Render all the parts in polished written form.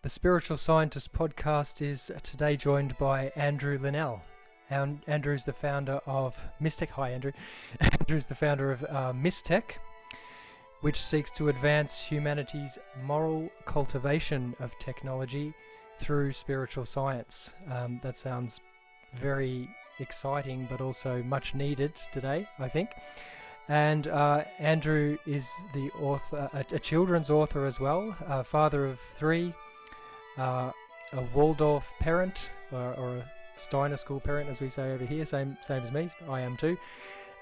The Spiritual Scientist podcast is today joined by Andrew Linnell. Andrew's the founder of Mistech. Hi, Andrew. Andrew's the founder of Mistech, which seeks to advance humanity's moral cultivation of technology through spiritual science. That sounds very exciting, but also much needed today, I think. And Andrew is the author, a children's author as well, father of three, a Waldorf parent, or a Steiner school parent, as we say over here, same as me. I am too,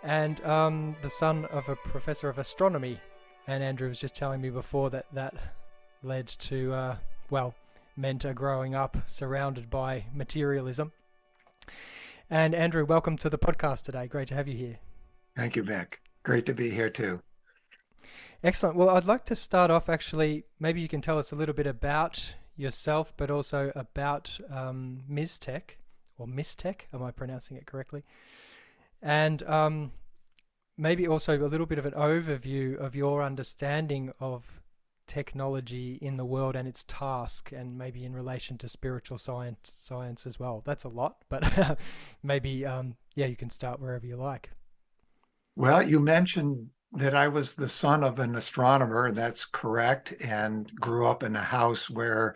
and the son of a professor of astronomy. And Andrew was just telling me before that led to meant a growing up surrounded by materialism. And Andrew, welcome to the podcast today. Great to have you here. Thank you, Mick. Great to be here too. Excellent. Well, I'd like to start off actually, maybe you can tell us a little bit about yourself, but also about Mistech, or Mistech, am I pronouncing it correctly? And maybe also a little bit of an overview of your understanding of technology in the world and its task, and maybe in relation to spiritual science as well. That's a lot, but maybe, you can start wherever you like. Well, you mentioned that I was the son of an astronomer, and that's correct, and grew up in a house where,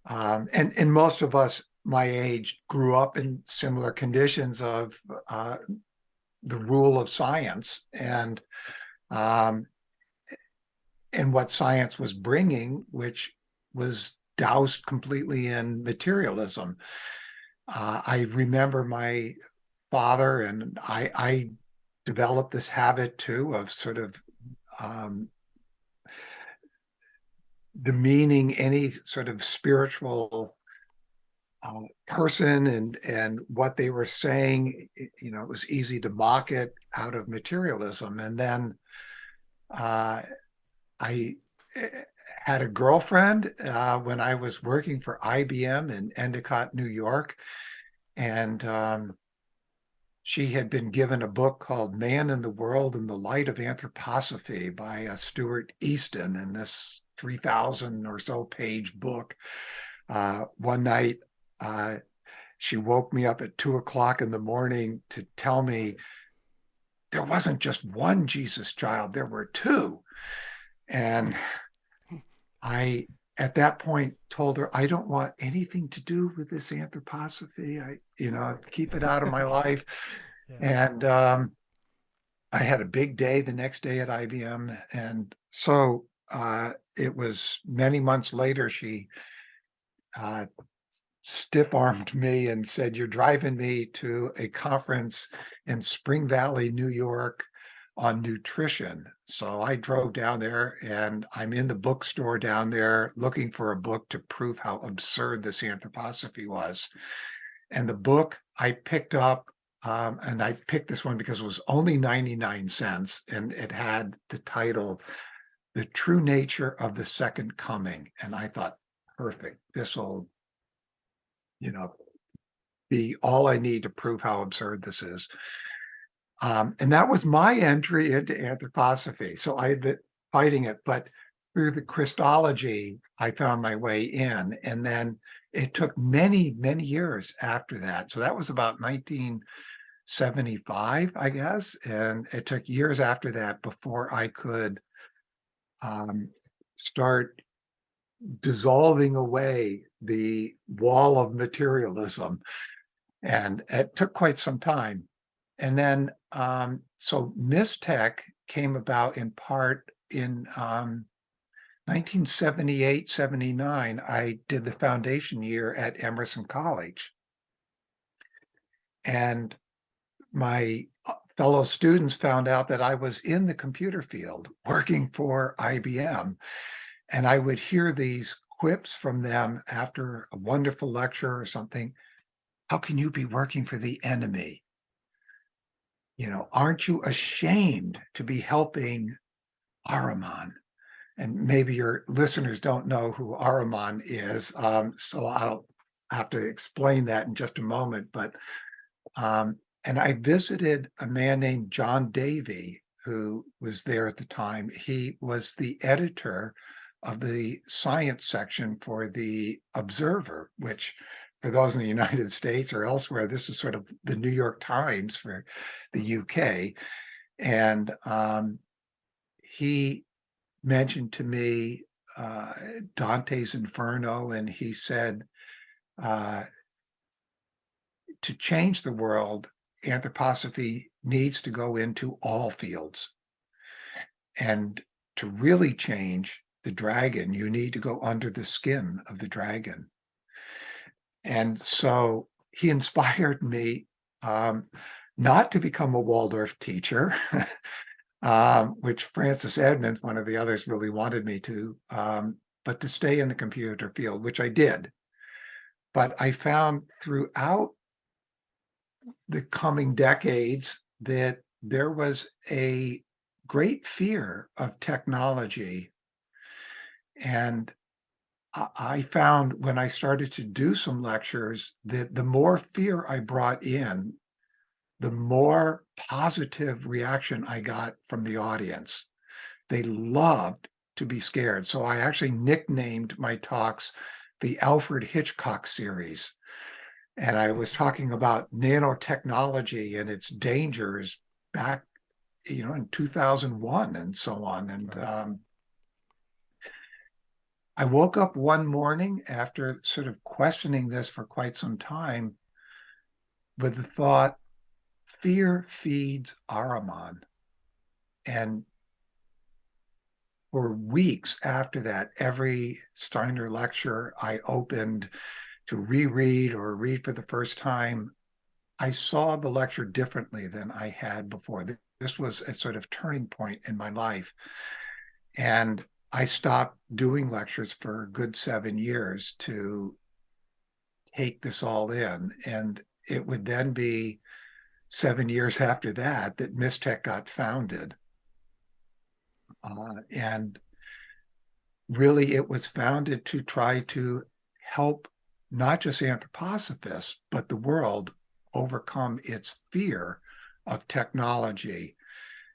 and most of us my age grew up in similar conditions of the rule of science and what science was bringing, which was doused completely in materialism. I remember my father and I developed this habit too of sort of demeaning any sort of spiritual person and what they were saying. It was easy to mock it out of materialism. And then I had a girlfriend when I was working for IBM in Endicott, New York, and she had been given a book called Man in the World in the Light of Anthroposophy by Stuart Easton, in this 3,000 or so page book. One night, she woke me up at 2 o'clock in the morning to tell me there wasn't just one Jesus child, there were two. And I, at that point, told her, I don't want anything to do with this anthroposophy. Keep it out of my life. Yeah. And I had a big day the next day at IBM. And so it was many months later, she stiff-armed me and said, you're driving me to a conference in Spring Valley, New York, on nutrition. So I drove down there, and I'm in the bookstore down there looking for a book to prove how absurd this anthroposophy was. And the book I picked up, and I picked this one because it was only 99 cents, and it had the title, The True Nature of the Second Coming. And I thought, perfect, this will, be all I need to prove how absurd this is. And that was my entry into anthroposophy. So I had been fighting it, but through the Christology, I found my way in. And then it took many, many years after that. So that was about 1975, I guess. And it took years after that before I could start dissolving away the wall of materialism. And it took quite some time. And then, so Mistech came about in part in 1978, 79. I did the foundation year at Emerson College. And my fellow students found out that I was in the computer field working for IBM. And I would hear these quips from them after a wonderful lecture or something. How can you be working for the enemy? Aren't you ashamed to be helping Ahriman? And maybe your listeners don't know who Ahriman is, so I'll have to explain that in just a moment. But and I visited a man named John Davey, who was there at the time. He was the editor of the science section for the Observer, which for those in the United States or elsewhere, this is sort of the New York Times for the UK. And he mentioned to me Dante's Inferno, and he said, uh, to change the world, anthroposophy needs to go into all fields. And to really change the dragon, you need to go under the skin of the dragon. And so he inspired me not to become a Waldorf teacher, which Francis Edmonds, one of the others, really wanted me to, but to stay in the computer field, which I did. But I found throughout the coming decades that there was a great fear of technology. And I found when I started to do some lectures that the more fear I brought in, the more positive reaction I got from the audience. They loved to be scared. So I actually nicknamed my talks the Alfred Hitchcock series. And I was talking about nanotechnology and its dangers back, in 2001 and so on. And Right. I woke up one morning after sort of questioning this for quite some time with the thought, fear feeds Ahriman. And for weeks after that, every Steiner lecture I opened to reread or read for the first time, I saw the lecture differently than I had before. This was a sort of turning point in my life. And I stopped doing lectures for a good 7 years to take this all in. And it would then be 7 years after that that Mistech got founded. And really, it was founded to try to help not just anthroposophists, but the world overcome its fear of technology.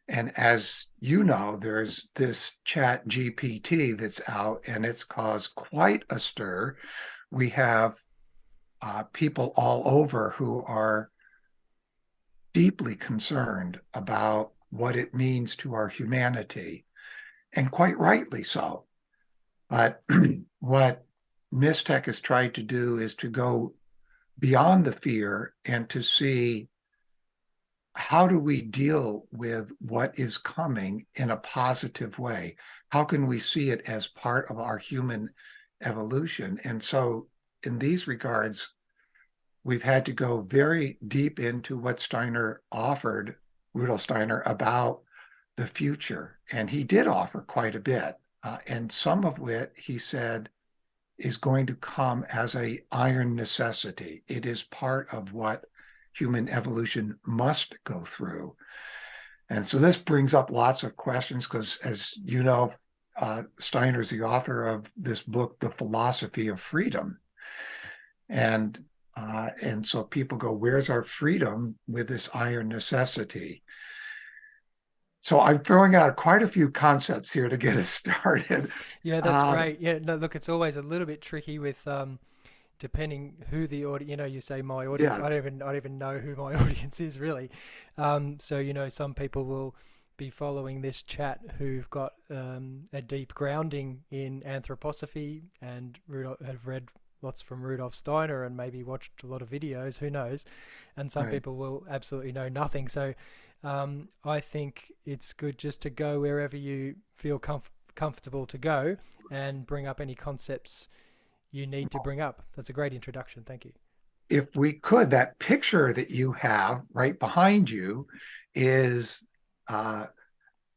And as you know, there's this chat GPT that's out, and it's caused quite a stir. We have people all over who are deeply concerned about what it means to our humanity, and quite rightly so. But what Mistech has tried to do is to go beyond the fear and to see how do we deal with what is coming in a positive way? How can we see it as part of our human evolution? And so, in these regards, we've had to go very deep into what Steiner offered, Rudolf Steiner, about the future. And he did offer quite a bit. And some of it, he said, is going to come as a iron necessity. It is part of what human evolution must go through. And so this brings up lots of questions because, as you know, Steiner is the author of this book, The Philosophy of Freedom. And so people go, where's our freedom with this iron necessity? So I'm throwing out quite a few concepts here to get us started. Yeah, that's Um, great. Yeah, no, look, it's always a little bit tricky with depending who the audience. You say my audience. yes, I don't even know who my audience is really. So some people will be following this chat who've got a deep grounding in anthroposophy and have read lots from Rudolf Steiner and maybe watched a lot of videos. Who knows? And some right. people will absolutely know nothing. So I think it's good just to go wherever you feel comfortable to go and bring up any concepts you need to bring up. That's a great introduction. Thank you. If we could, that picture that you have right behind you is uh,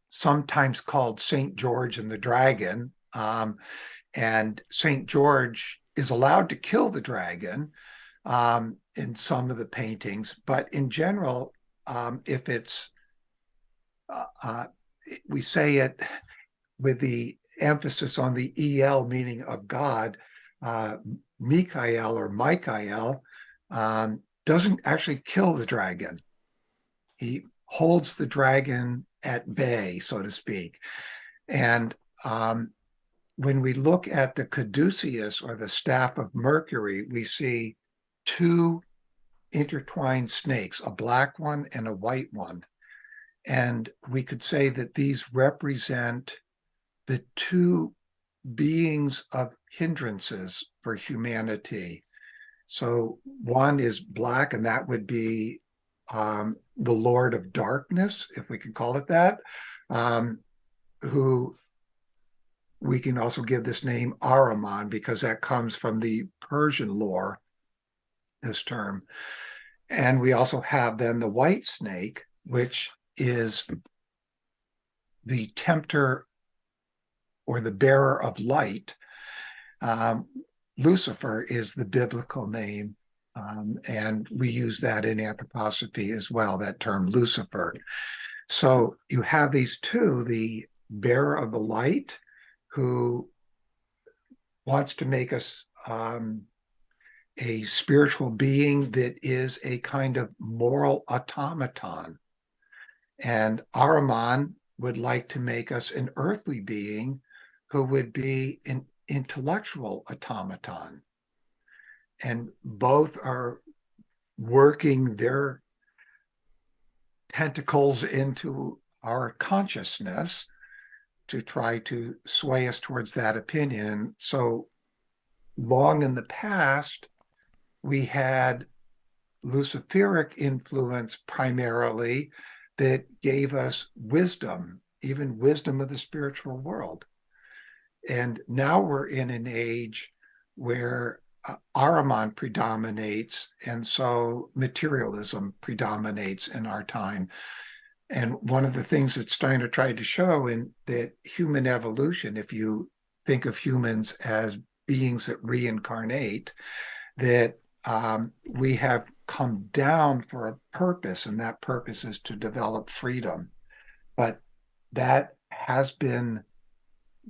sometimes called St. George and the Dragon. And St. George is allowed to kill the dragon in some of the paintings, but in general, if it's, uh, uh, we say it with the emphasis on the EL, meaning of God, uh, Michael or Michael doesn't actually kill the dragon. He holds the dragon at bay, so to speak. And when we look at the caduceus, or the staff of Mercury, we see two intertwined snakes, a black one and a white one. And we could say that these represent the two beings of hindrances for humanity. So one is black, and that would be the Lord of Darkness, if we could call it that, who we can also give this name Ahriman, because that comes from the Persian lore, this term. And we also have then the white snake, which is the tempter or the bearer of light. Lucifer is the biblical name, and we use that in anthroposophy as well, that term Lucifer. So you have these two, the bearer of the light, who wants to make us a spiritual being that is a kind of moral automaton. And Ahriman would like to make us an earthly being who would be an intellectual automaton. And both are working their tentacles into our consciousness to try to sway us towards that opinion. So long in the past, we had Luciferic influence primarily that gave us wisdom, even wisdom of the spiritual world. And now we're in an age where Ahriman predominates, and so materialism predominates in our time. And one of the things that Steiner tried to show in that human evolution, if you think of humans as beings that reincarnate, that we have come down for a purpose, and that purpose is to develop freedom. But that has been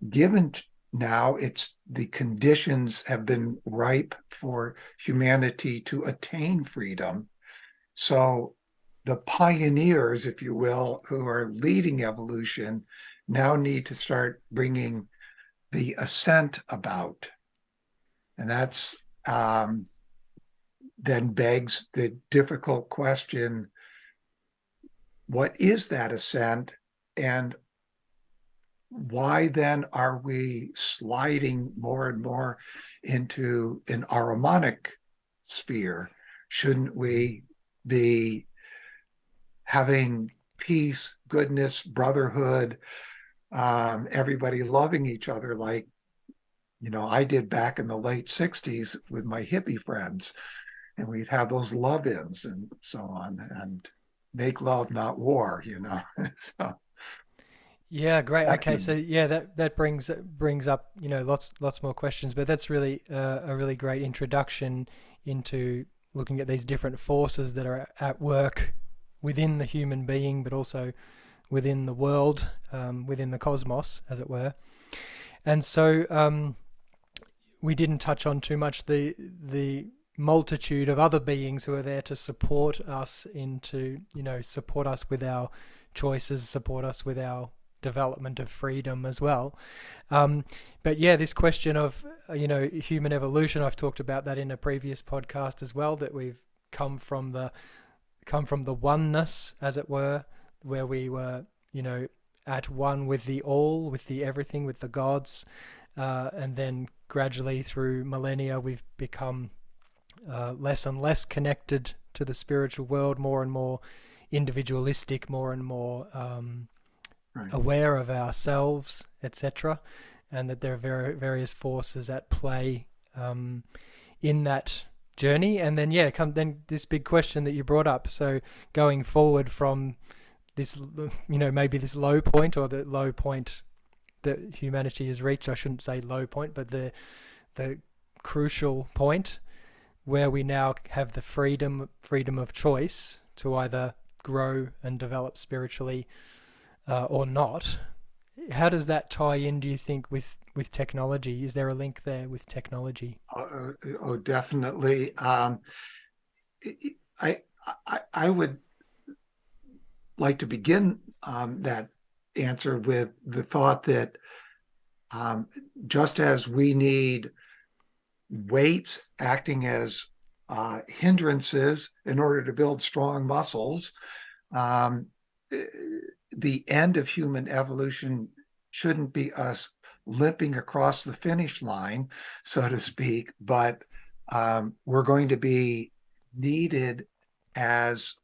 given now. It's the conditions have been ripe for humanity to attain freedom. So the pioneers, if you will, who are leading evolution now need to start bringing the ascent about. And that's then begs the difficult question, what is that ascent? And why then are we sliding more and more into an Ahrimanic sphere? Shouldn't we be having peace, goodness, brotherhood, everybody loving each other like, I did back in the late 60s with my hippie friends, and we'd have those love-ins and so on, and make love, not war, So Yeah, great. back Okay, to so yeah, that brings up lots more questions, but that's really a really great introduction into looking at these different forces that are at work within the human being, but also within the world, within the cosmos, as it were. And so we didn't touch on too much the multitude of other beings who are there to support us support us with our choices, support us with our development of freedom as well. But yeah, this question of human evolution, I've talked about that in a previous podcast as well, that we've come from the oneness, as it were, where we were at one with the all, with the everything, with the gods, and then gradually through millennia we've become less and less connected to the spiritual world, more and more individualistic, more and more right. aware of ourselves, etc., and that there are various forces at play in that journey. And then then this big question that you brought up. So going forward from this, maybe this low point, or the low point that humanity has reached. I shouldn't say low point, but the crucial point where we now have the freedom of choice to either grow and develop spiritually or not. How does that tie in, do you think, with technology? Is there a link there with technology? Oh, definitely. I would like to begin that answer with the thought that Um, just as we need weights acting as hindrances in order to build strong muscles, um, the end of human evolution shouldn't be us limping across the finish line, so to speak, but we're going to be needed as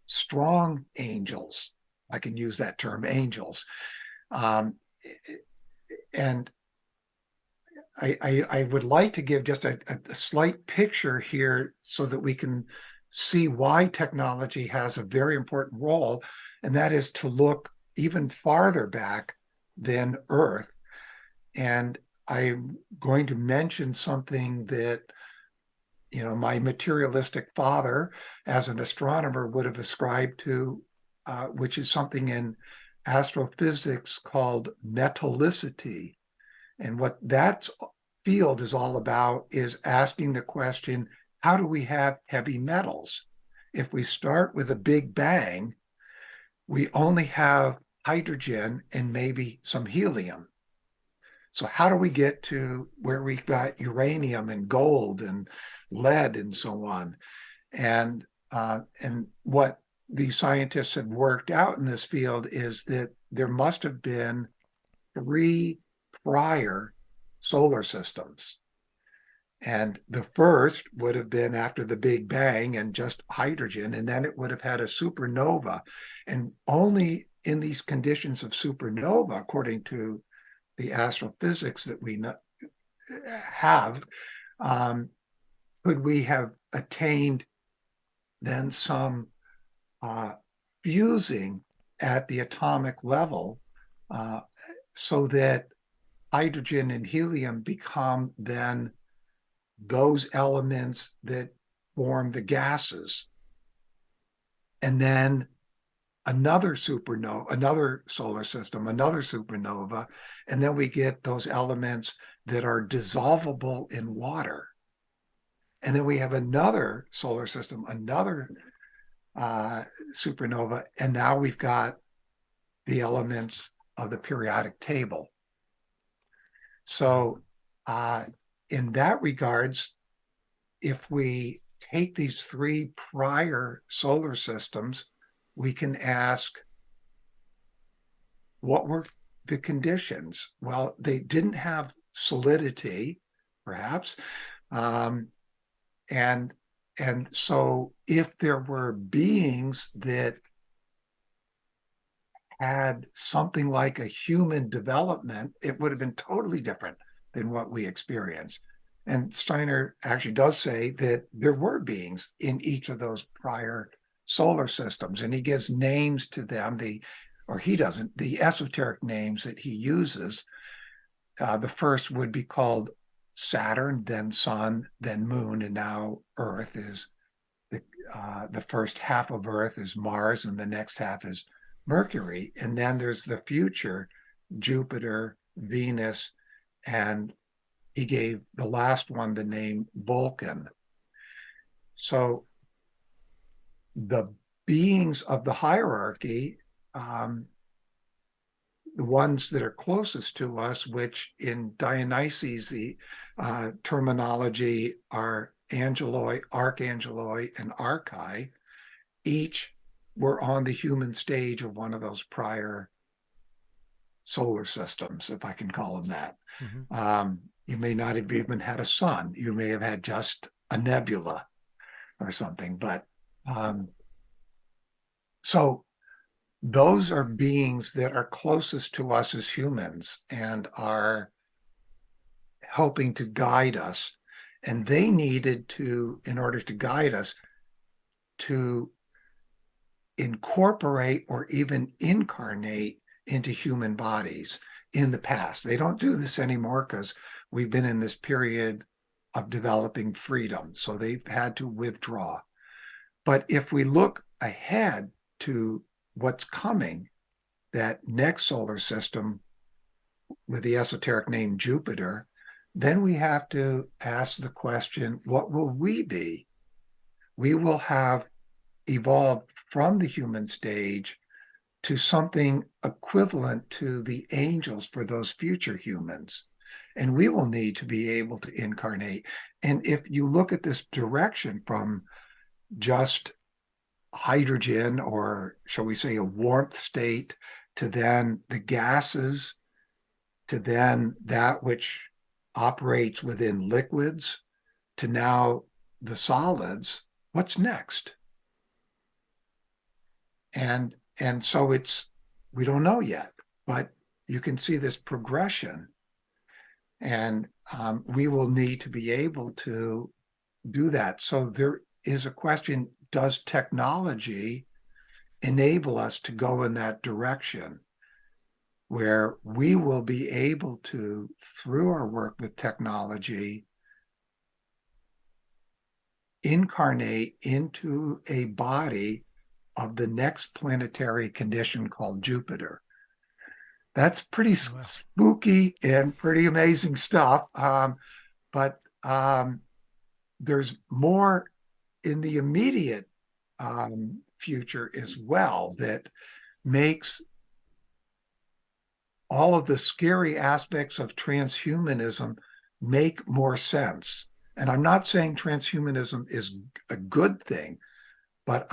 strong angels. I can use that term, angels. Um, and I would like to give just a slight picture here so that we can see why technology has a very important role, and that is to look even farther back than Earth. And I'm going to mention something that, my materialistic father, as an astronomer, would have ascribed to, which is something in astrophysics called metallicity. And what that field is all about is asking the question, how do we have heavy metals? If we start with a big bang, we only have hydrogen and maybe some helium. So how do we get to where we've got uranium and gold and lead and so on? And what these scientists have worked out in this field is that there must have been three prior solar systems. And the first would have been after the Big Bang and just hydrogen, and then it would have had a supernova. And only in these conditions of supernova, according to the astrophysics that we have, could we have attained then some fusing at the atomic level, so that hydrogen and helium become then those elements that form the gases. And then another supernova, another solar system, another supernova, and then we get those elements that are dissolvable in water. And then we have another solar system, another supernova, and now we've got the elements of the periodic table. So in that regards, if we take these three prior solar systems, we can ask, what were the conditions? Well, they didn't have solidity, perhaps. And so if there were beings that had something like a human development, it would have been totally different than what we experience. And Steiner actually does say that there were beings in each of those prior solar systems, and he gives names to them. Or he doesn't, the esoteric names that he uses. The first would be called Saturn, then Sun, then Moon, and now Earth is the first half of Earth is Mars, and the next half is Mercury. And then there's the future, Jupiter, Venus, and he gave the last one the name Vulcan. So the beings of the hierarchy, the ones that are closest to us, which in Dionysus, the terminology are angeloi, archangeloi, and archai, each were on the human stage of one of those prior solar systems, if I can call them that. Mm-hmm. You may not have even had a sun. You may have had just a nebula or something. But so those are beings that are closest to us as humans and are helping to guide us. And they needed to, in order to guide us, to incorporate or even incarnate into human bodies in the past. They don't do this anymore because we've been in this period of developing freedom. So they've had to withdraw. But if we look ahead to what's coming, that next solar system with the esoteric name Jupiter, then we have to ask the question, what will we be? We will have evolved from the human stage to something equivalent to the angels for those future humans. And we will need to be able to incarnate. And if you look at this direction from just hydrogen, or shall we say a warmth state, to then the gases, to then that which operates within liquids, to now the solids, what's next? And so we don't know yet, but you can see this progression, and we will need to be able to do that. So there is a question: does technology enable us to go in that direction, where we will be able to, through our work with technology, incarnate into a body of the next planetary condition called Jupiter? That's pretty spooky and pretty amazing stuff. But there's more in the immediate future as well that makes all of the scary aspects of transhumanism make more sense. And I'm not saying transhumanism is a good thing, but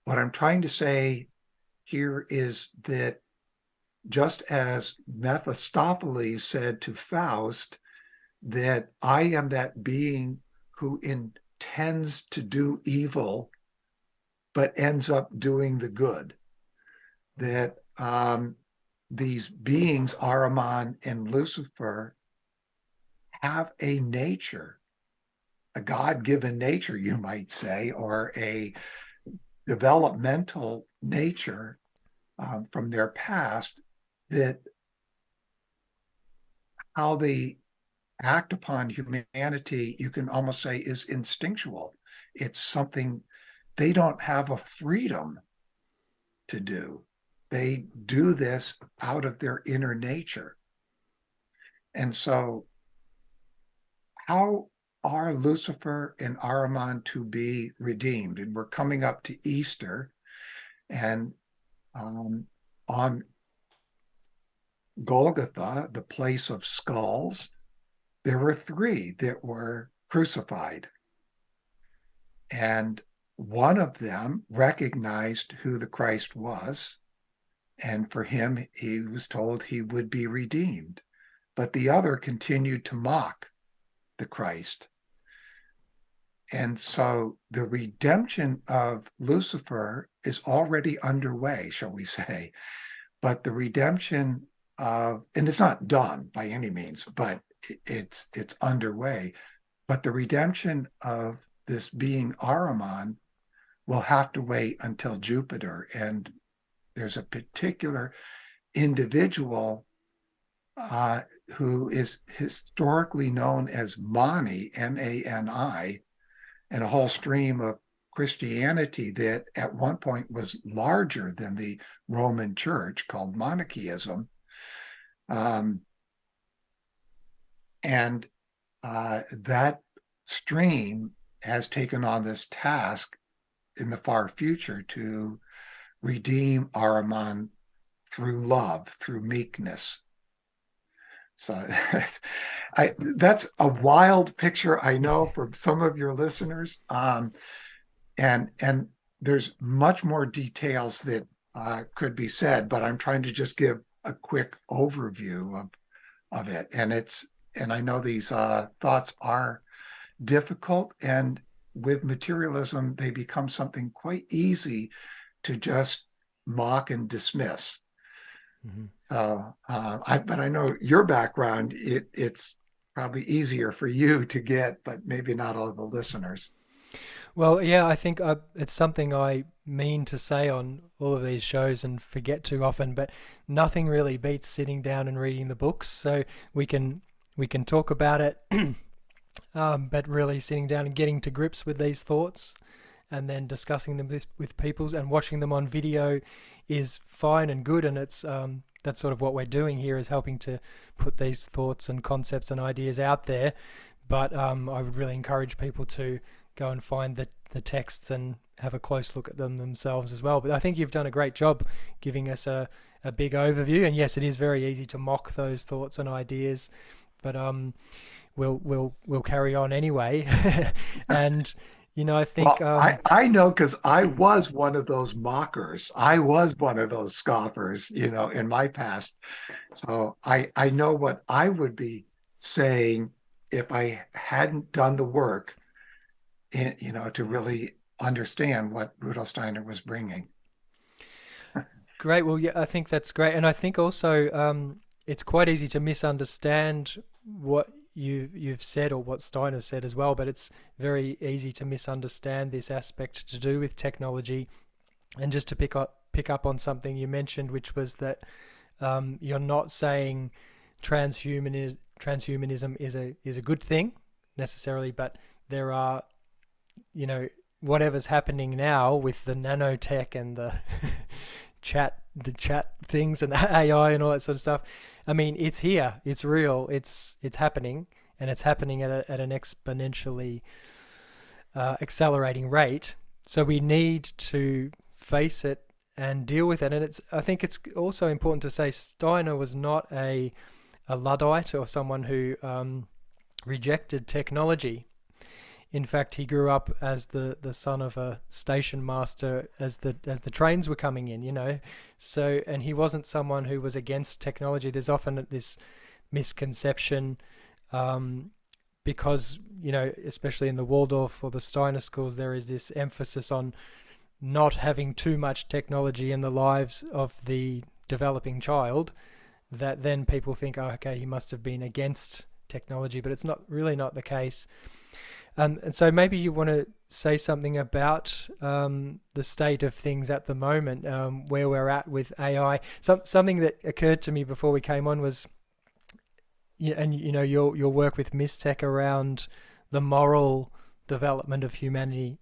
what I'm trying to say here is that just as Mephistopheles said to Faust that I am that being who intends to do evil but ends up doing the good, that these beings, Ahriman and Lucifer, have a nature, a God-given nature, you might say, or a developmental nature from their past, that how they act upon humanity, you can almost say, is instinctual. It's something they don't have a freedom to do. They do this out of their inner nature. And so how are Lucifer and Ahriman to be redeemed? And we're coming up to Easter, and on Golgotha, the place of skulls, there were three that were crucified. And one of them recognized who the Christ was, and for him, he was told he would be redeemed. But the other continued to mock the Christ. And so the redemption of Lucifer is already underway, shall we say. But the redemption of, and it's not done by any means, but it's underway. But the redemption of this being Ahriman will have to wait until Jupiter. And there's a particular individual who is historically known as Mani, M-A-N-I, and a whole stream of Christianity that at one point was larger than the Roman Church, called Monarchism. And that stream has taken on this task in the far future to redeem Ahriman through love, through meekness. So that's a wild picture, I know, from some of your listeners. And there's much more details that could be said, but I'm trying to just give a quick overview of it. And I know these thoughts are difficult, and with materialism, they become something quite easy to just mock and dismiss. Mm-hmm. So, but I know your background, it's probably easier for you to get, but maybe not all the listeners. Well, yeah, I think it's something I mean to say on all of these shows and forget too often, but nothing really beats sitting down and reading the books. So we can talk about it, but really sitting down and getting to grips with these thoughts and then discussing them with people and watching them on video is fine and good. And it's that's sort of what we're doing here, is helping to put these thoughts and concepts and ideas out there. But I would really encourage people to go and find the texts and have a close look at them themselves as well. But I think you've done a great job giving us a big overview. And yes, it is very easy to mock those thoughts and ideas, but we'll carry on anyway. And I think Well, I know because I was one of those mockers. I was one of those scoffers, in my past. So I know what I would be saying if I hadn't done the work, to really understand what Rudolf Steiner was bringing. great. Well, yeah, I think that's great, and I think also it's quite easy to misunderstand what you've said or what Steiner said as well. But it's very easy to misunderstand this aspect to do with technology. And just to pick up on something you mentioned, which was that you're not saying transhumanism is a good thing necessarily, but there are, whatever's happening now with the nanotech and the chat things and the AI and all that sort of stuff. I mean, it's here, it's real, it's happening, and it's happening at an exponentially accelerating rate. So we need to face it and deal with it. And I think it's also important to say Steiner was not a Luddite or someone who rejected technology. In fact, he grew up as the son of a station master as the trains were coming in. So, and he wasn't someone who was against technology. There's often this misconception because, especially in the Waldorf or the Steiner schools, there is this emphasis on not having too much technology in the lives of the developing child, that then people think, oh, okay, he must have been against technology, but it's not the case. And so maybe you want to say something about the state of things at the moment, where we're at with AI. Something that occurred to me before we came on was, and your work with Mistech around the moral development of humanity,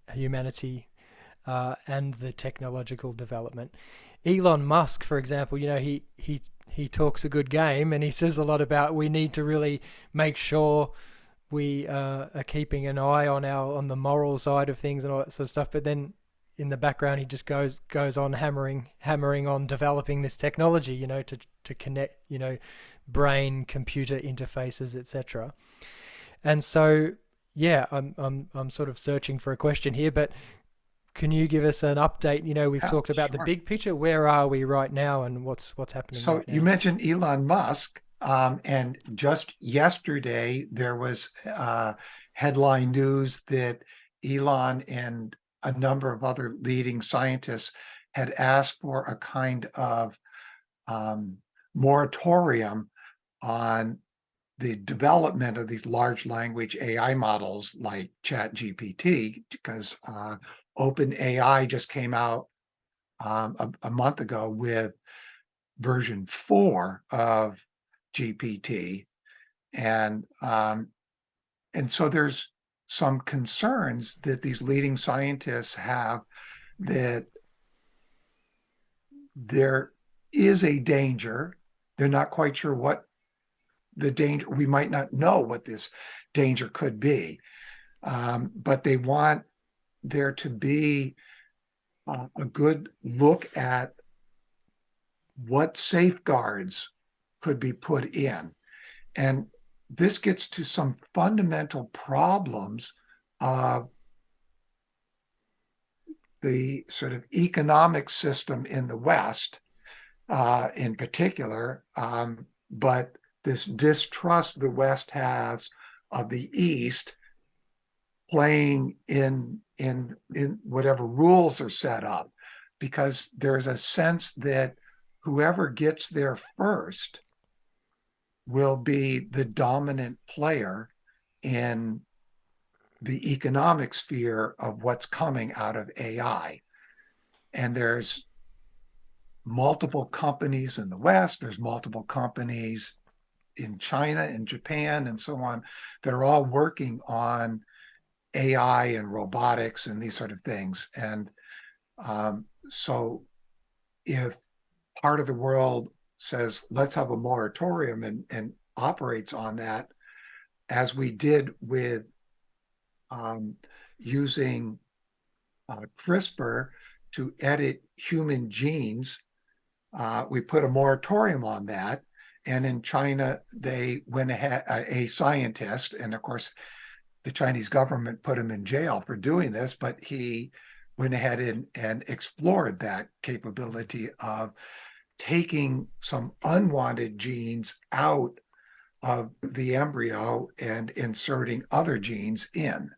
and the technological development. Elon Musk, for example, he talks a good game, and he says a lot about we need to really make sure we are keeping an eye on the moral side of things and all that sort of stuff. But then in the background, he just goes on hammering on developing this technology, to connect, brain computer interfaces, etc. And so, yeah, I'm sort of searching for a question here, but can you give us an update? We've talked about the big picture. Where are we right now, and what's happening So right now? you mentioned Elon Musk, and just yesterday there was headline news that Elon and a number of other leading scientists had asked for a kind of moratorium on the development of these large language AI models like ChatGPT, because OpenAI just came out a month ago with version 4 of GPT, and so there's some concerns that these leading scientists have that there is a danger. They're not quite sure what the danger. We might not know what this danger could be, but they want there to be a good look at what safeguards could be put in. And this gets to some fundamental problems of the sort of economic system in the West, in particular, but this distrust the West has of the East playing in whatever rules are set up, because there's a sense that whoever gets there first will be the dominant player in the economic sphere of what's coming out of AI. And there's multiple companies in the West, there's multiple companies in China and Japan and so on that are all working on AI and robotics and these sort of things. And so if part of the world says, let's have a moratorium and operates on that, as we did with using CRISPR to edit human genes. We put a moratorium on that. And in China, they went ahead, a scientist, and of course, the Chinese government put him in jail for doing this, but he went ahead and explored that capability of taking some unwanted genes out of the embryo and inserting other genes in.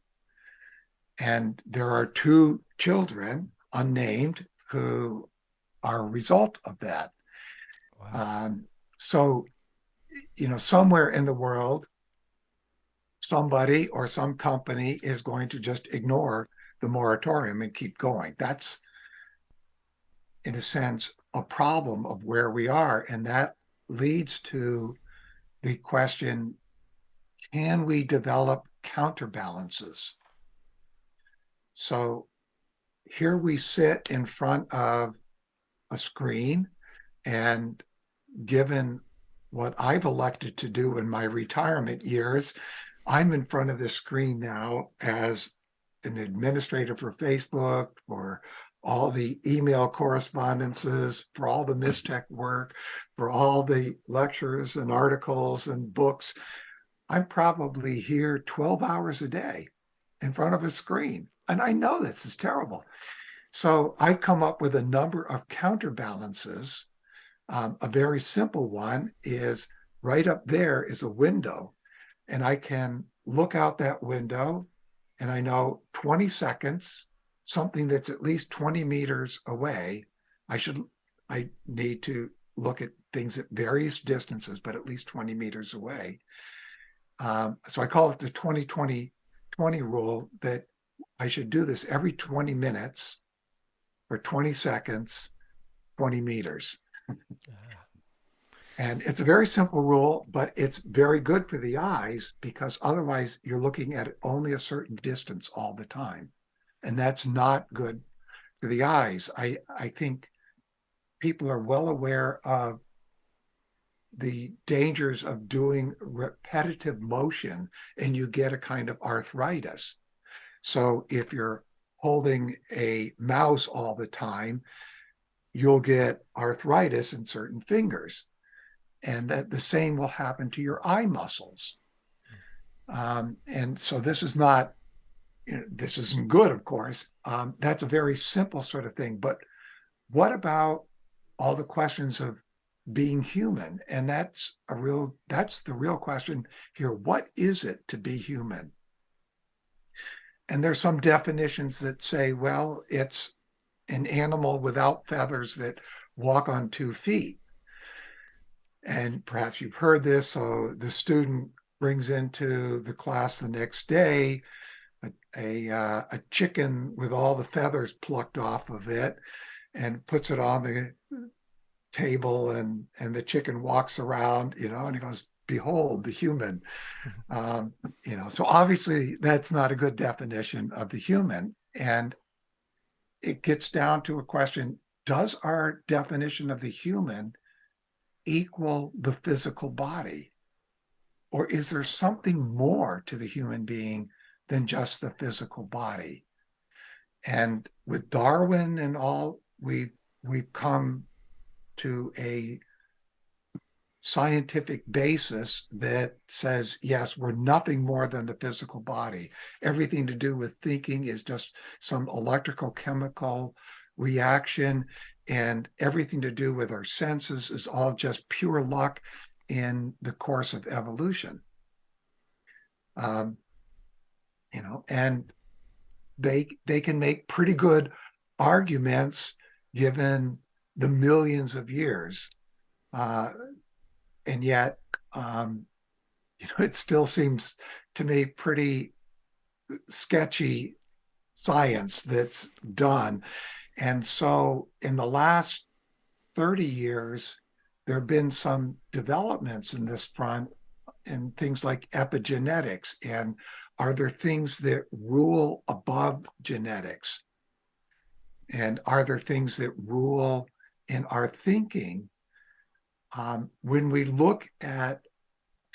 And there are two children, unnamed, who are a result of that. Wow. So, somewhere in the world, somebody or some company is going to just ignore the moratorium and keep going. That's, in a sense, a problem of where we are. And that leads to the question, can we develop counterbalances? So here we sit in front of a screen, and given what I've elected to do in my retirement years, I'm in front of this screen now as an administrator for Facebook, for all the email correspondences, for all the Mistech work, for all the lectures and articles and books. I'm probably here 12 hours a day in front of a screen. And I know this is terrible. So I've come up with a number of counterbalances. A very simple one is right up there is a window, and I can look out that window and I know 20 seconds, something that's at least 20 meters away. I need to look at things at various distances, but at least 20 meters away. So I call it the 20-20-20 rule, that I should do this every 20 minutes for 20 seconds, 20 meters. And it's a very simple rule, but it's very good for the eyes, because otherwise you're looking at only a certain distance all the time. And that's not good for the eyes. I think people are well aware of the dangers of doing repetitive motion, and you get a kind of arthritis. So if you're holding a mouse all the time, you'll get arthritis in certain fingers. And that the same will happen to your eye muscles. And so this is not, this isn't good, of course. That's a very simple sort of thing. But what about all the questions of being human? And that's the real question here. What is it to be human? And there's some definitions that say, well, it's an animal without feathers that walk on 2 feet. And perhaps you've heard this. So the student brings into the class the next day a chicken with all the feathers plucked off of it, and puts it on the table, and the chicken walks around, and he goes, "Behold the human." So obviously that's not a good definition of the human. And it gets down to a question: does our definition of the human equal the physical body? Or is there something more to the human being than just the physical body? And with Darwin and all, we've come to a scientific basis that says, yes, we're nothing more than the physical body. Everything to do with thinking is just some electrical chemical reaction, and everything to do with our senses is all just pure luck in the course of evolution. And they can make pretty good arguments given the millions of years. And yet, it still seems to me pretty sketchy science that's done. And so in the last 30 years, there have been some developments in this front, in things like epigenetics. And are there things that rule above genetics? And are there things that rule in our thinking? When we look at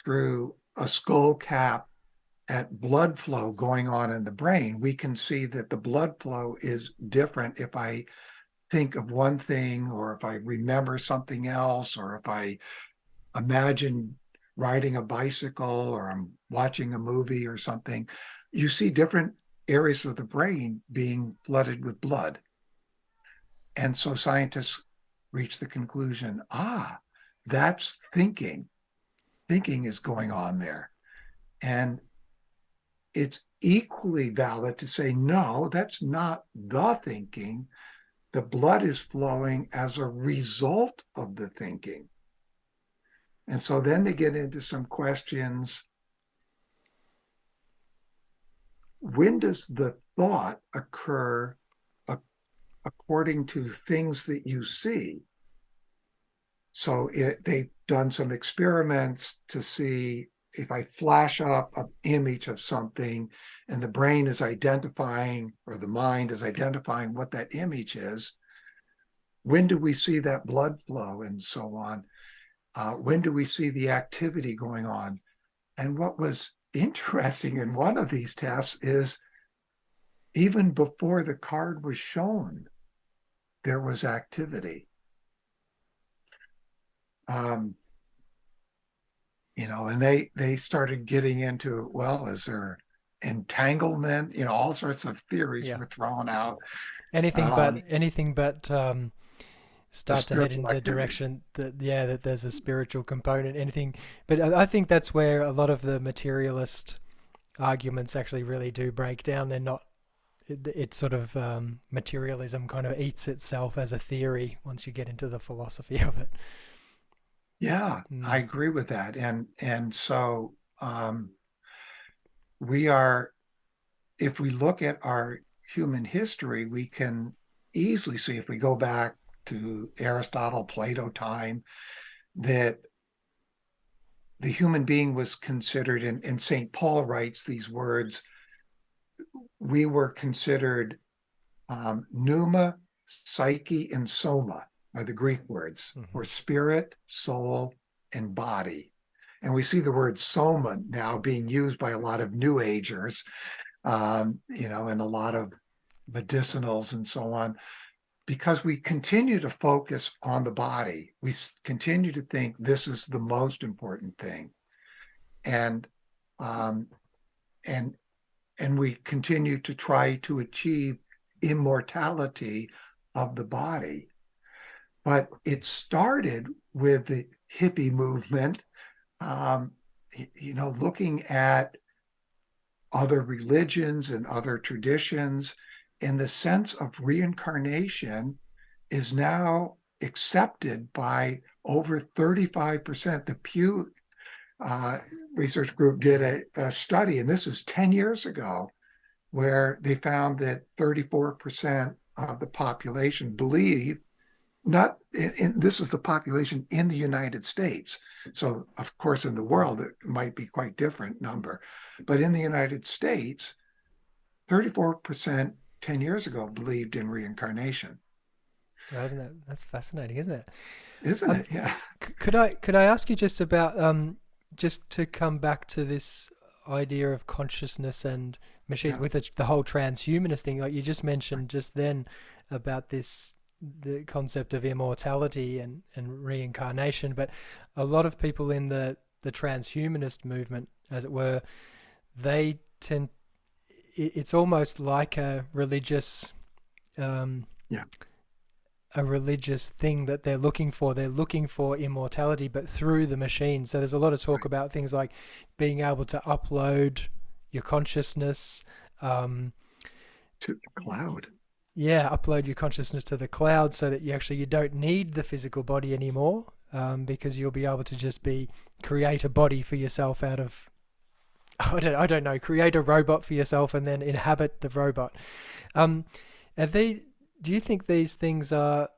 through a skull cap at blood flow going on in the brain, we can see that the blood flow is different if I think of one thing, or if I remember something else, or if I imagine riding a bicycle, or I'm watching a movie or something. You see different areas of the brain being flooded with blood. And so scientists reach the conclusion, that's thinking. Thinking is going on there. And it's equally valid to say, no, that's not the thinking. The blood is flowing as a result of the thinking. And so then they get into some questions. When does the thought occur according to things that you see? So they've done some experiments to see if I flash up an image of something and the brain is identifying, or the mind is identifying what that image is, when do we see that blood flow and so on? When do we see the activity going on? And what was interesting in one of these tests is even before the card was shown, there was activity. And they started getting into, well, is there entanglement? All sorts of theories were thrown out. Anything but The start to head in spiritual the activity. direction that there's a spiritual component. Anything, but I think that's where a lot of the materialist arguments actually really do break down. They're not. It's sort of materialism kind of eats itself as a theory once you get into the philosophy of it. Yeah, I agree with that. And so we are, if we look at our human history, we can easily see, if we go back to Aristotle, Plato time, that the human being was considered, and St. Paul writes these words, we were considered pneuma, psyche, and soma are the Greek words for spirit, soul, and body. And we see the word soma now being used by a lot of New Agers, and a lot of medicinals and so on, because we continue to focus on the body. We continue to think this is the most important thing. And we continue to try to achieve immortality of the body. But it started with the hippie movement, looking at other religions and other traditions, and the sense of reincarnation is now accepted by over 35%. The Pew Research Group did a study, and this is 10 years ago, where they found that 34% of the population believe, this is the population in the United States. So, of course, in the world, it might be quite different number. But in the United States, 34% 10 years ago believed in reincarnation. That's fascinating, isn't it? Isn't it? Yeah. Could I ask you just about just to come back to this idea of consciousness and machines with the whole transhumanist thing, like you just mentioned just then about the concept of immortality and reincarnation, but a lot of people in the transhumanist movement, as it were, they tend, it's almost like a religious a religious thing that they're looking for. They're looking for immortality, but through the machine. So there's a lot of talk about things like being able to upload your consciousness to the cloud. Yeah, upload your consciousness to the cloud, so that you don't need the physical body anymore, because you'll be able to just create a body for yourself out of, I don't know, create a robot for yourself and then inhabit the robot. Do you think these things are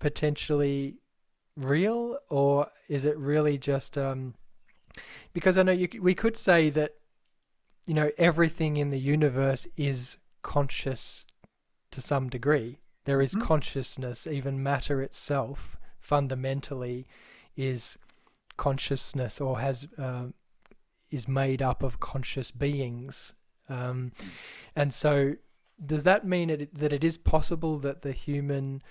potentially real, or is it really just because I know we could say that everything in the universe is conscious to some degree. There is consciousness. Even matter itself fundamentally is consciousness, or is made up of conscious beings. And so, does that mean that it is possible that the human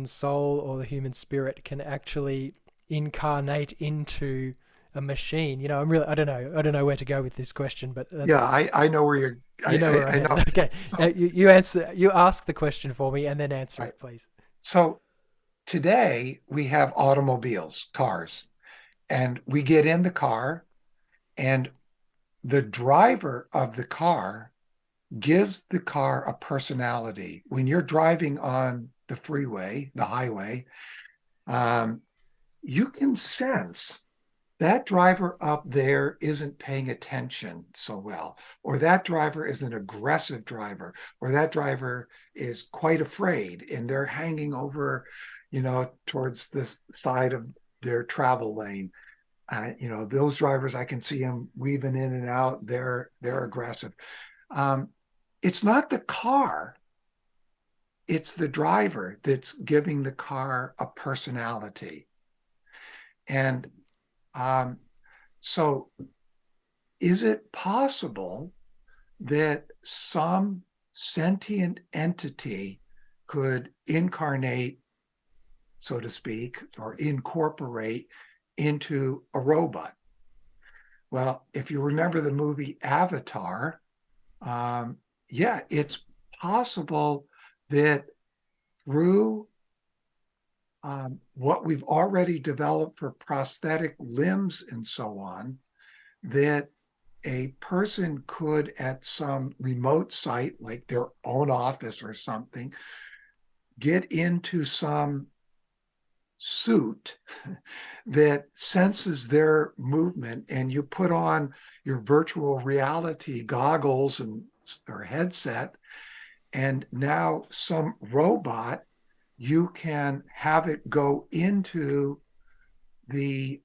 soul or the human spirit can actually incarnate into a machine? You know, I don't know where to go with this question, but Yeah, I know where you're. you know where I'm I know. headed. Okay, So you ask the question for me and then answer right. it, please. So today we have automobiles, cars, and we get in the car, and the driver of the car gives the car a personality. When you're driving on the freeway, the highway, um, you can sense that driver up there isn't paying attention so well, or that driver is an aggressive driver, or that driver is quite afraid and they're hanging over, towards the side of their travel lane. Those drivers, I can see them weaving in and out. They're aggressive. Um, it's not the car, it's the driver that's giving the car a personality. And um, so is it possible that some sentient entity could incarnate, so to speak, or incorporate into a robot? Well, if you remember the movie Avatar, yeah, it's possible that through what we've already developed for prosthetic limbs and so on, that a person could, at some remote site, like their own office or something, get into some suit that senses their movement, and you put on your virtual reality goggles and or headset, and now some robot, you can have it go into the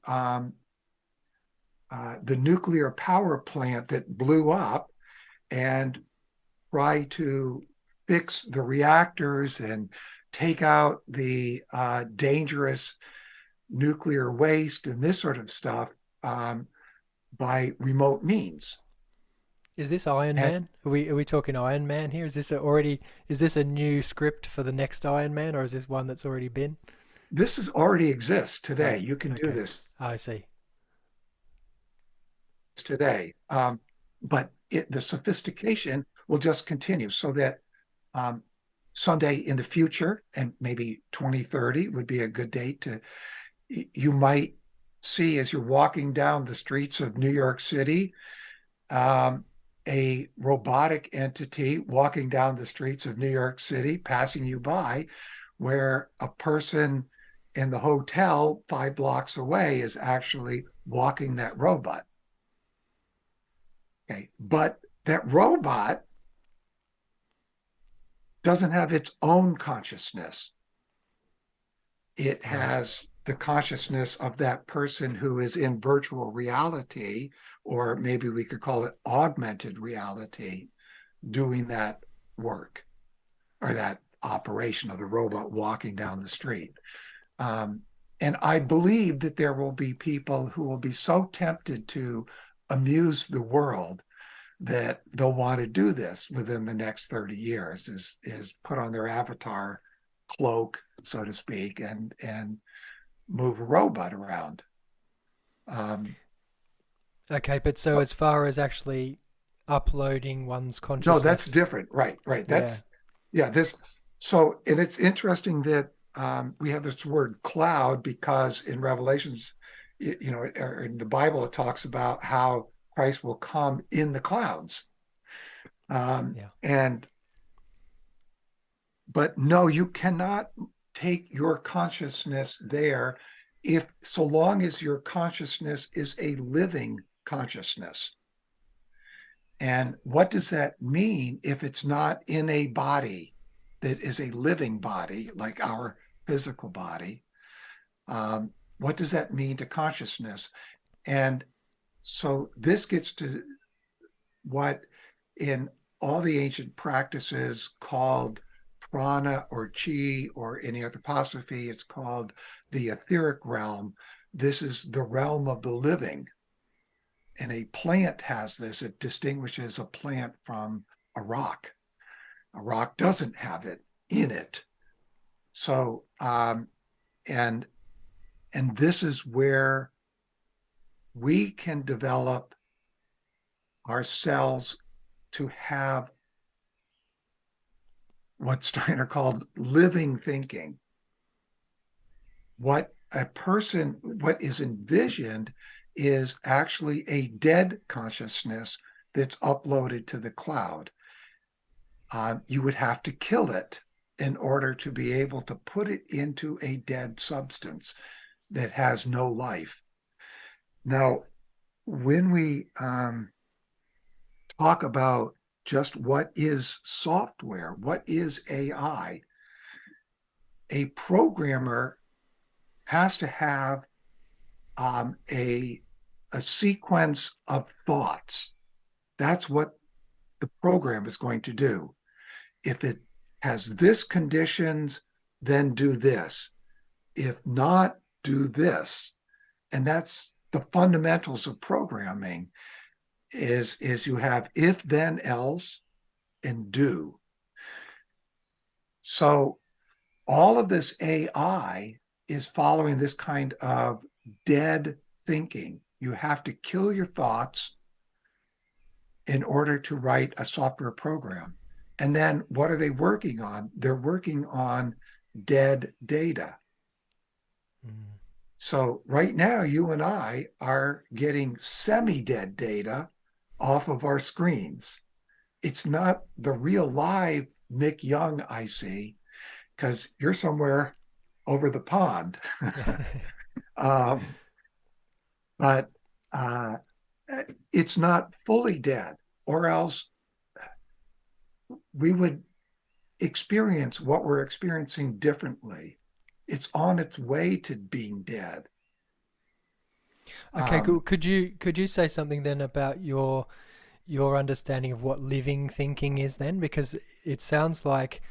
nuclear power plant that blew up and try to fix the reactors and take out the dangerous nuclear waste and this sort of stuff, by remote means. Is this Iron And Man? Are we talking Iron Man here? Is this a new script for the next Iron Man, or is this one that's already been? this is already exists Oh, today. You can do okay. this I see. today, but the sophistication will just continue, so that um, someday in the future, and maybe 2030 would be a good date to, you might see, as you're walking down the streets of New York City, um, a robotic entity walking down the streets of New York City, passing you by, where a person in the hotel 5 blocks away is actually walking that robot. Okay. But that robot doesn't have its own consciousness. It Right. has the consciousness of that person who is in virtual reality, or maybe we could call it augmented reality, doing that work, or that operation of the robot walking down the street. Um, and I believe that there will be people who will be so tempted to amuse the world that they'll want to do this within the next 30 years, is put on their avatar cloak, so to speak, and move a robot around. Um, Okay, but so as far as actually uploading one's no, that's consciousness, different. Right. yeah, That's, yeah, this. So, and it's interesting that we have this word cloud, because in Revelations, or in the Bible, it talks about how Christ will come in the clouds. yeah. And But no, you cannot take your consciousness there, if so long as your consciousness is a living consciousness. And what does that mean if it's not in a body that is a living body, like our physical body? What does that mean to consciousness? And so this gets to what in all the ancient practices called prana or chi, or in anthroposophy, it's called the etheric realm. This is the realm of the living. And a plant has this. It distinguishes a plant from a rock. A rock doesn't have it in it. So, and this is where we can develop our cells to have what Steiner called living thinking. What is envisioned is actually a dead consciousness that's uploaded to the cloud. You would have to kill it in order to be able to put it into a dead substance that has no life. Now, when we talk about just what is software, what is AI, a programmer has to have a sequence of thoughts. That's what the program is going to do. If it has this conditions, then do this. If not, do this. And that's the fundamentals of programming is you have if, then, else, and do. So all of this AI is following this kind of dead thinking. You have to kill your thoughts in order to write a software program. And then what are they working on? They're working on dead data. Mm. So right now, you and I are getting semi-dead data off of our screens. It's not the real live Mick Young I see, because you're somewhere over the pond. um, but uh, it's not fully dead, or else we would experience what we're experiencing differently. It's on its way to being dead. Okay, cool. Um, Could you say something then about your understanding of what living thinking is then? Because it sounds like,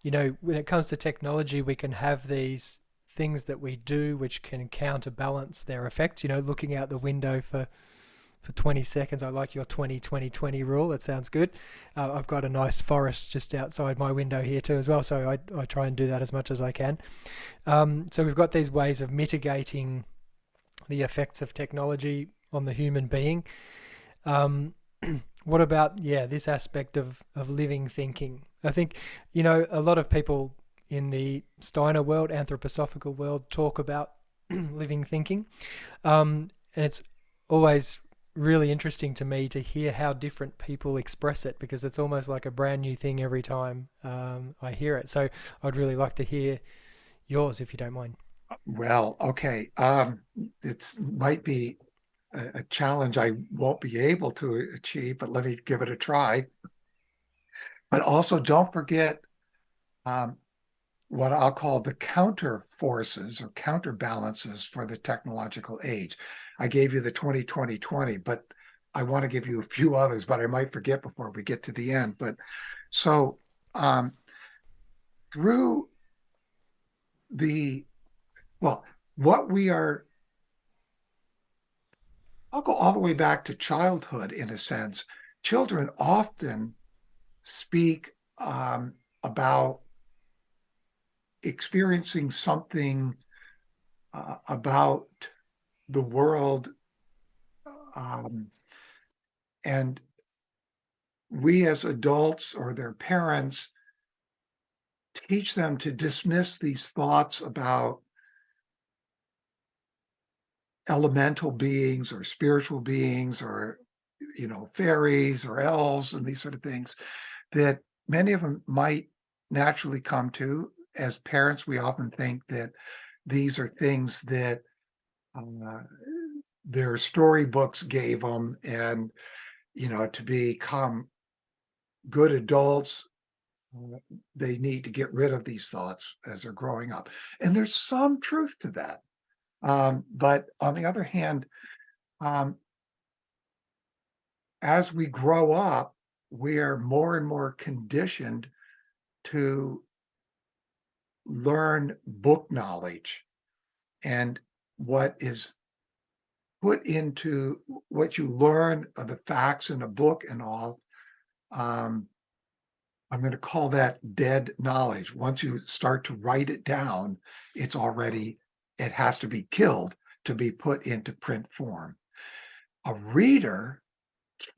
when it comes to technology, we can have these things that we do which can counterbalance their effects. Looking out the window for 20 seconds. I like your 20-20-20 rule. That sounds good. I've got a nice forest just outside my window here too as well, so I try and do that as much as I can. So we've got these ways of mitigating the effects of technology on the human being. Um, what about, this aspect of living thinking? I think, a lot of people in the Steiner world, anthroposophical world, talk about living thinking. And it's always really interesting to me to hear how different people express it, because it's almost like a brand new thing every time I hear it. So I'd really like to hear yours, if you don't mind. well, okay. It might be a challenge I won't be able to achieve, but let me give it a try. But also, don't forget um, what I'll call the counter forces or counterbalances for the technological age. I gave you the 20-20-20, but I want to give you a few others, but I might forget before we get to the end. But so um, through the, well, what we are, I'll go all the way back to childhood in a sense. Children often speak about experiencing something about the world, um, and we as adults or their parents teach them to dismiss these thoughts about elemental beings or spiritual beings or fairies or elves and these sort of things that many of them might naturally come to. As parents, we often think that these are things that their storybooks gave them, and to become good adults, they need to get rid of these thoughts as they're growing up. And there's some truth to that. But on the other hand, um, as we grow up, we are more and more conditioned to learn book knowledge. And what is put into what you learn of the facts in a book and all, um, I'm going to call that dead knowledge. Once you start to write it down, it has to be killed to be put into print form. A reader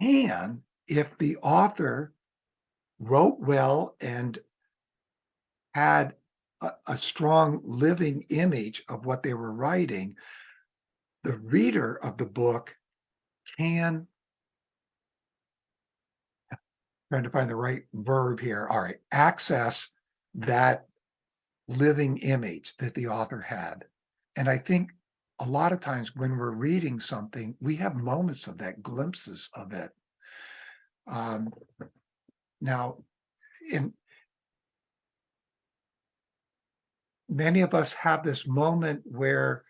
can, if the author wrote well and had a strong living image of what they were writing, the reader of the book can, trying to find the right verb here, all right, access that living image that the author had. And I think a lot of times when we're reading something, we have moments of that, glimpses of it. Um, now, in many of us have this moment where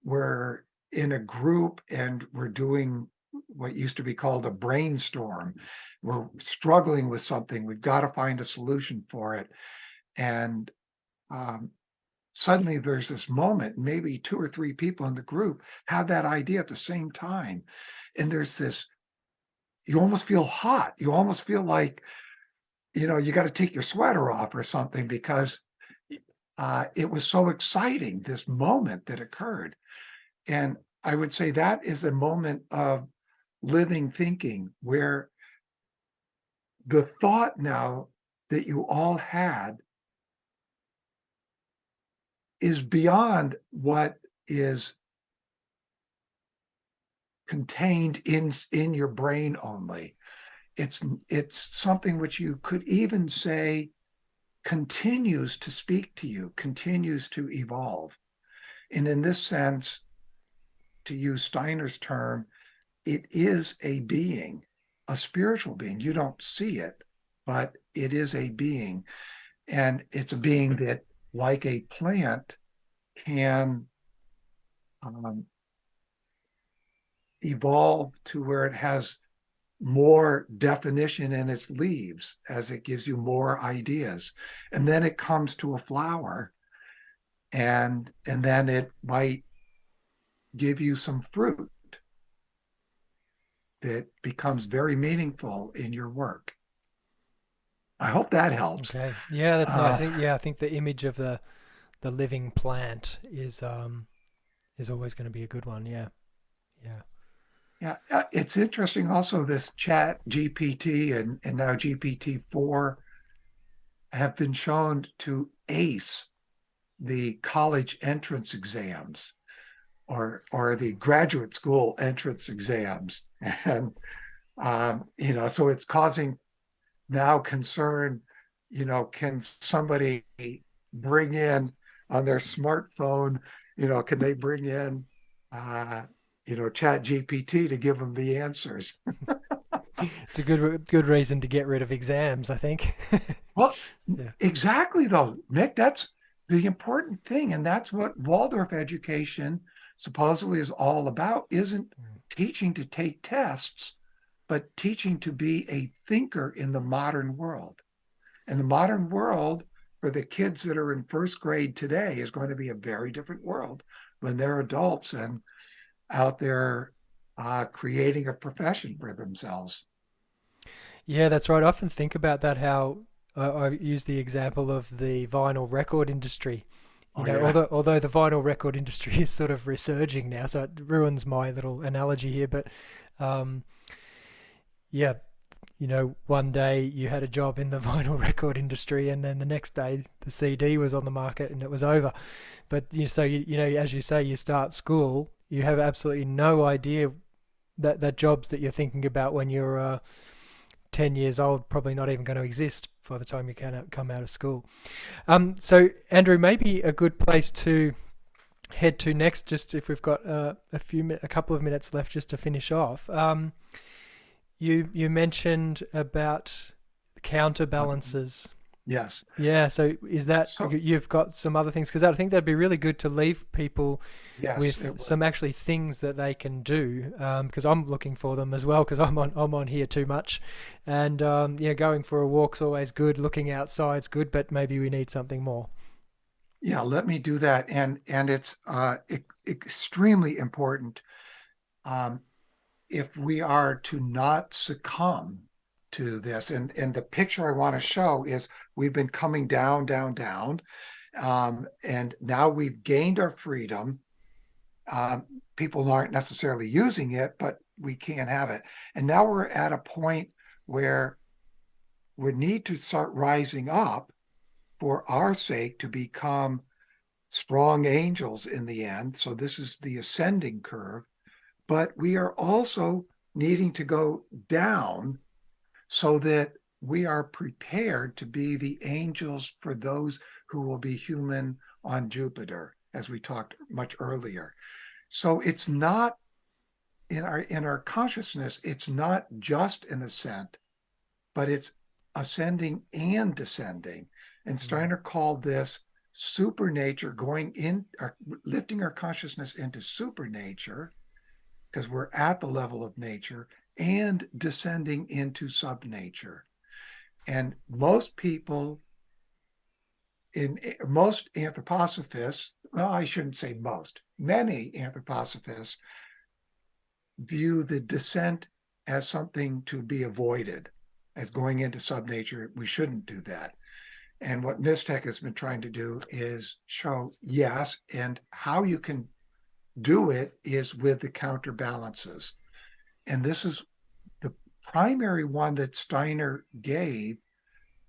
we're in a group and we're doing what used to be called a brainstorm. We're struggling with something. We've got to find a solution for it. And suddenly there's this moment, maybe two or three people in the group have that idea at the same time. And there's this, you almost feel hot. You almost feel like, you got to take your sweater off or something, because it was so exciting, this moment that occurred. And I would say that is a moment of living thinking, where the thought now that you all had is beyond what is contained in your brain only. It's something which you could even say continues to speak to you, continues to evolve. And in this sense, to use Steiner's term, it is a being, a spiritual being. You don't see it, but it is a being. And it's a being that, like a plant, can evolve to where it has more definition in its leaves as it gives you more ideas. And then it comes to a flower, and then it might give you some fruit that becomes very meaningful in your work. I hope that helps. Okay. Yeah, that's nice. I think the image of the living plant is always going to be a good one. Yeah. Yeah. Yeah, it's interesting also, this chat GPT and now GPT-4 have been shown to ace the college entrance exams, or the graduate school entrance exams. And so it's causing now concern. Can somebody bring in on their smartphone, can they bring in chat GPT to give them the answers? It's a good reason to get rid of exams, I think. Well, Yeah. exactly, though, Nick, that's the important thing. And that's what Waldorf education supposedly is all about, isn't teaching to take tests, but teaching to be a thinker in the modern world. And the modern world for the kids that are in first grade today is going to be a very different world when they're adults and out there creating a profession for themselves. Yeah, that's right. I often think about that, how I use the example of the vinyl record industry. Oh, yeah. Although the vinyl record industry is sort of resurging now, so it ruins my little analogy here. But um, yeah, one day you had a job in the vinyl record industry, and then the next day the CD was on the market and it was over. But as you say, you start school, you have absolutely no idea that jobs that you're thinking about when you're 10 years old probably not even going to exist by the time you can come out of school. So Andrew, maybe a good place to head to next, just if we've got a couple of minutes left, just to finish off. You mentioned about counterbalances. Yes. Yeah, so is that So, you've got some other things? Because I think that'd be really good to leave people yes, it with would. some actually things that they can do. Because I'm looking for them as well. Because I'm on here too much, and going for a walk's always good. Looking outside's good, but maybe we need something more. Yeah, let me do that. And it's extremely important. if we are to not succumb to this, and the picture I want to show is we've been coming down, down, down, and now we've gained our freedom. People aren't necessarily using it, but we can't have it. And now we're at a point where we need to start rising up for our sake to become strong angels in the end. So this is the ascending curve, but we are also needing to go down so that we are prepared to be the angels for those who will be human on Jupiter, as we talked much earlier. So it's not in our consciousness, it's not just an ascent, but it's ascending and descending. And Steiner called this supernature, going in, or lifting our consciousness into supernature, because we're at the level of nature, and descending into subnature. And most people, in most anthroposophists, well, I shouldn't say most, many anthroposophists view the descent as something to be avoided, as going into subnature. We shouldn't do that. And what Mystech has been trying to do is show, yes, and how you can do it is with the counterbalances. And this is the primary one that Steiner gave,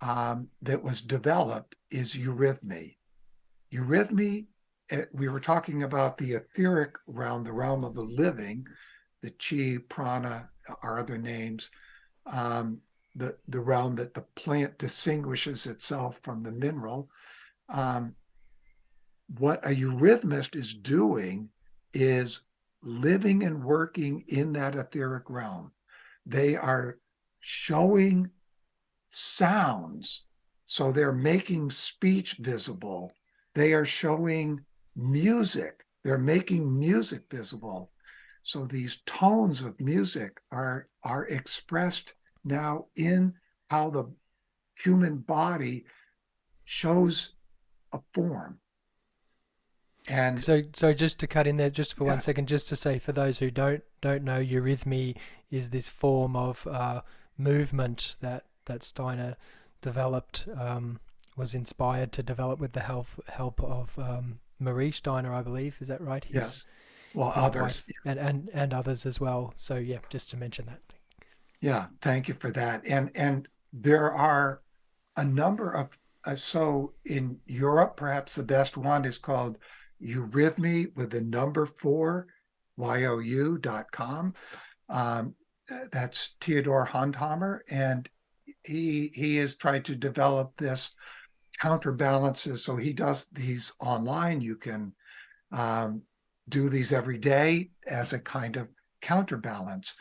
that was developed, is eurythmy. Eurythmy, we were talking about the etheric realm, the realm of the living, the chi, prana are other names, the realm that the plant distinguishes itself from the mineral. What a eurythmist is doing is living and working in that etheric realm. They are showing sounds, so they're making speech visible. They are showing music. They're making music visible. So these tones of music are expressed now in how the human body shows a form. And so just to cut in there just for yeah, 1 second, just to say, for those who don't know, eurythmy is this form of movement that Steiner developed, was inspired to develop with the help of Marie Steiner, I believe. Is that right? yes. Well, His others. wife, and others as well. So yeah, just to mention that. Yeah, thank you for that. And there are a number of, so in Europe, perhaps the best one is called Eurythmy with the number 4, you.com. That's Theodor Handhammer, and he has tried to develop this counterbalances. So he does these online. You can do these every day as a kind of counterbalance.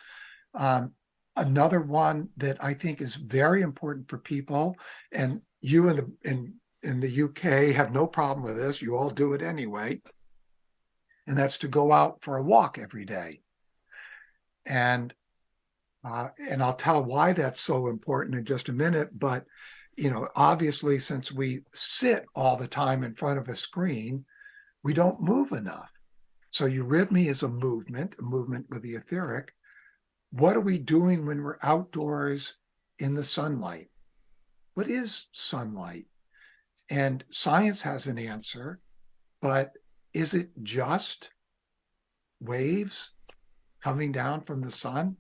Another one that I think is very important for people, and you in the UK have no problem with this, you all do it anyway, and that's to go out for a walk every day. And I'll tell why that's so important in just a minute. But obviously, since we sit all the time in front of a screen, we don't move enough. So eurythmy is a movement with the etheric. What are we doing when we're outdoors in the sunlight? What is sunlight? And science has an answer, but is it just waves coming down from the sun?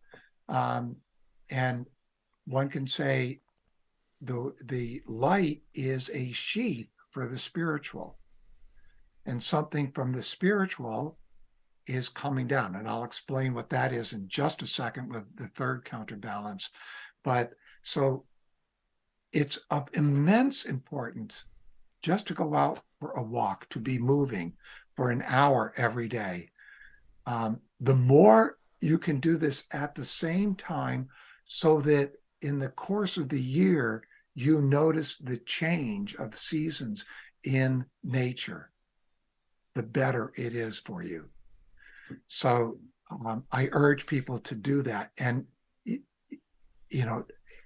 And one can say the light is a sheath for the spiritual, and something from the spiritual is coming down. And I'll explain what that is in just a second with the third counterbalance. But so it's of immense importance just to go out for a walk, to be moving for an hour every day. The more you can do this at the same time, so that in the course of the year, you notice the change of seasons in nature, the better it is for you. So I urge people to do that. And,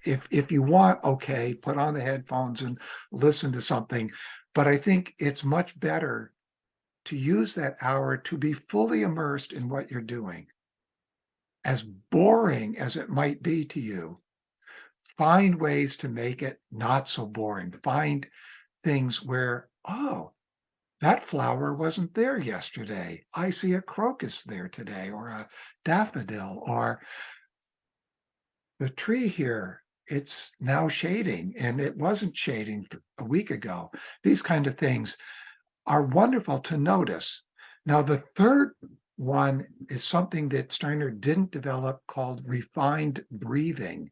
if you want, okay, put on the headphones and listen to something. But I think it's much better to use that hour to be fully immersed in what you're doing. as boring as it might be to you, find ways to make it not so boring. Find things where, oh, that flower wasn't there yesterday. I see a crocus there today, or a daffodil, or the tree here, it's now shading and it wasn't shading a week ago. These kind of things are wonderful to notice. Now, the third one is something that Steiner didn't develop called refined breathing.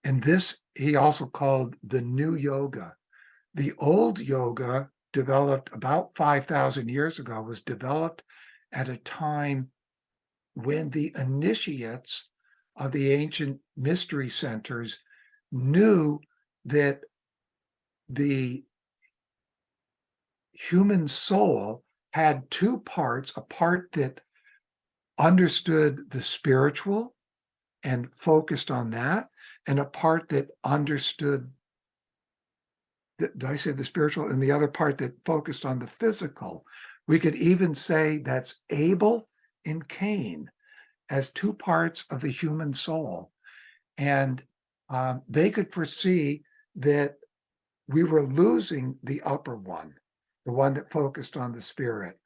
And this he also called the new yoga. The old yoga, developed about 5,000 years ago, was developed at a time when the initiates of the ancient mystery centers knew that the human soul had two parts, a part that understood the spiritual and focused on that, and a part that understood, did I say the spiritual, and the other part that focused on the physical. We could even say that's Abel and Cain as two parts of the human soul. And they could foresee that we were losing the upper one, the one that focused on the spirit.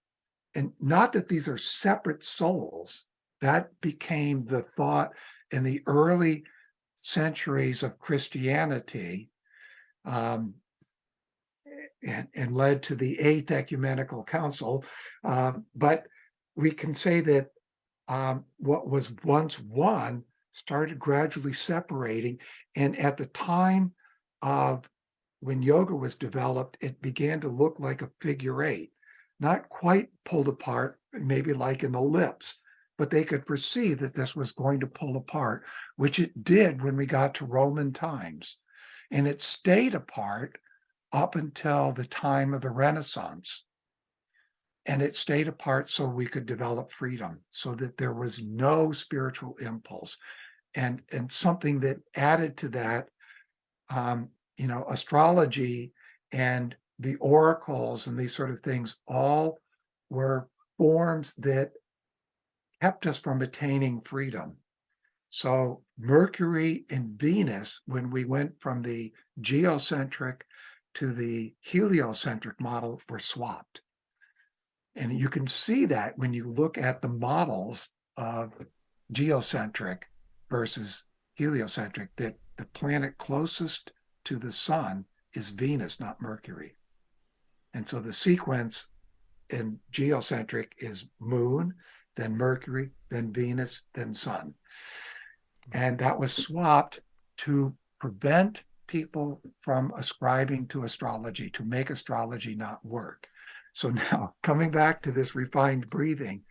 And not that these are separate souls. That became the thought in the early centuries of Christianity, and led to the Eighth Ecumenical Council. But we can say that what was once one started gradually separating. And at the time of when yoga was developed, it began to look like a figure eight, not quite pulled apart, maybe like an ellipse, but they could foresee that this was going to pull apart, which it did when we got to Roman times. And it stayed apart up until the time of the Renaissance. And it stayed apart so we could develop freedom, so that there was no spiritual impulse. And something that added to that, astrology and the oracles and these sort of things all were forms that kept us from attaining freedom. So Mercury and Venus, when we went from the geocentric to the heliocentric model, were swapped. And you can see that when you look at the models of geocentric versus heliocentric, that the planet closest to the sun is Venus, not Mercury. And so the sequence in geocentric is Moon, then Mercury, then Venus, then Sun. And that was swapped to prevent people from ascribing to astrology, to make astrology not work. So now, coming back to this refined breathing,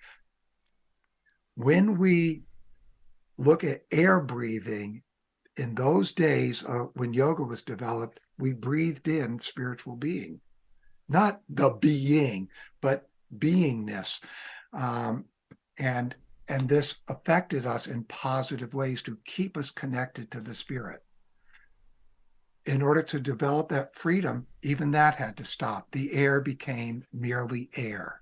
when we look at air breathing, in those days when yoga was developed, we breathed in spiritual being, not the being, but beingness. And this affected us in positive ways to keep us connected to the spirit. In order to develop that freedom, even that had to stop. The air became merely air.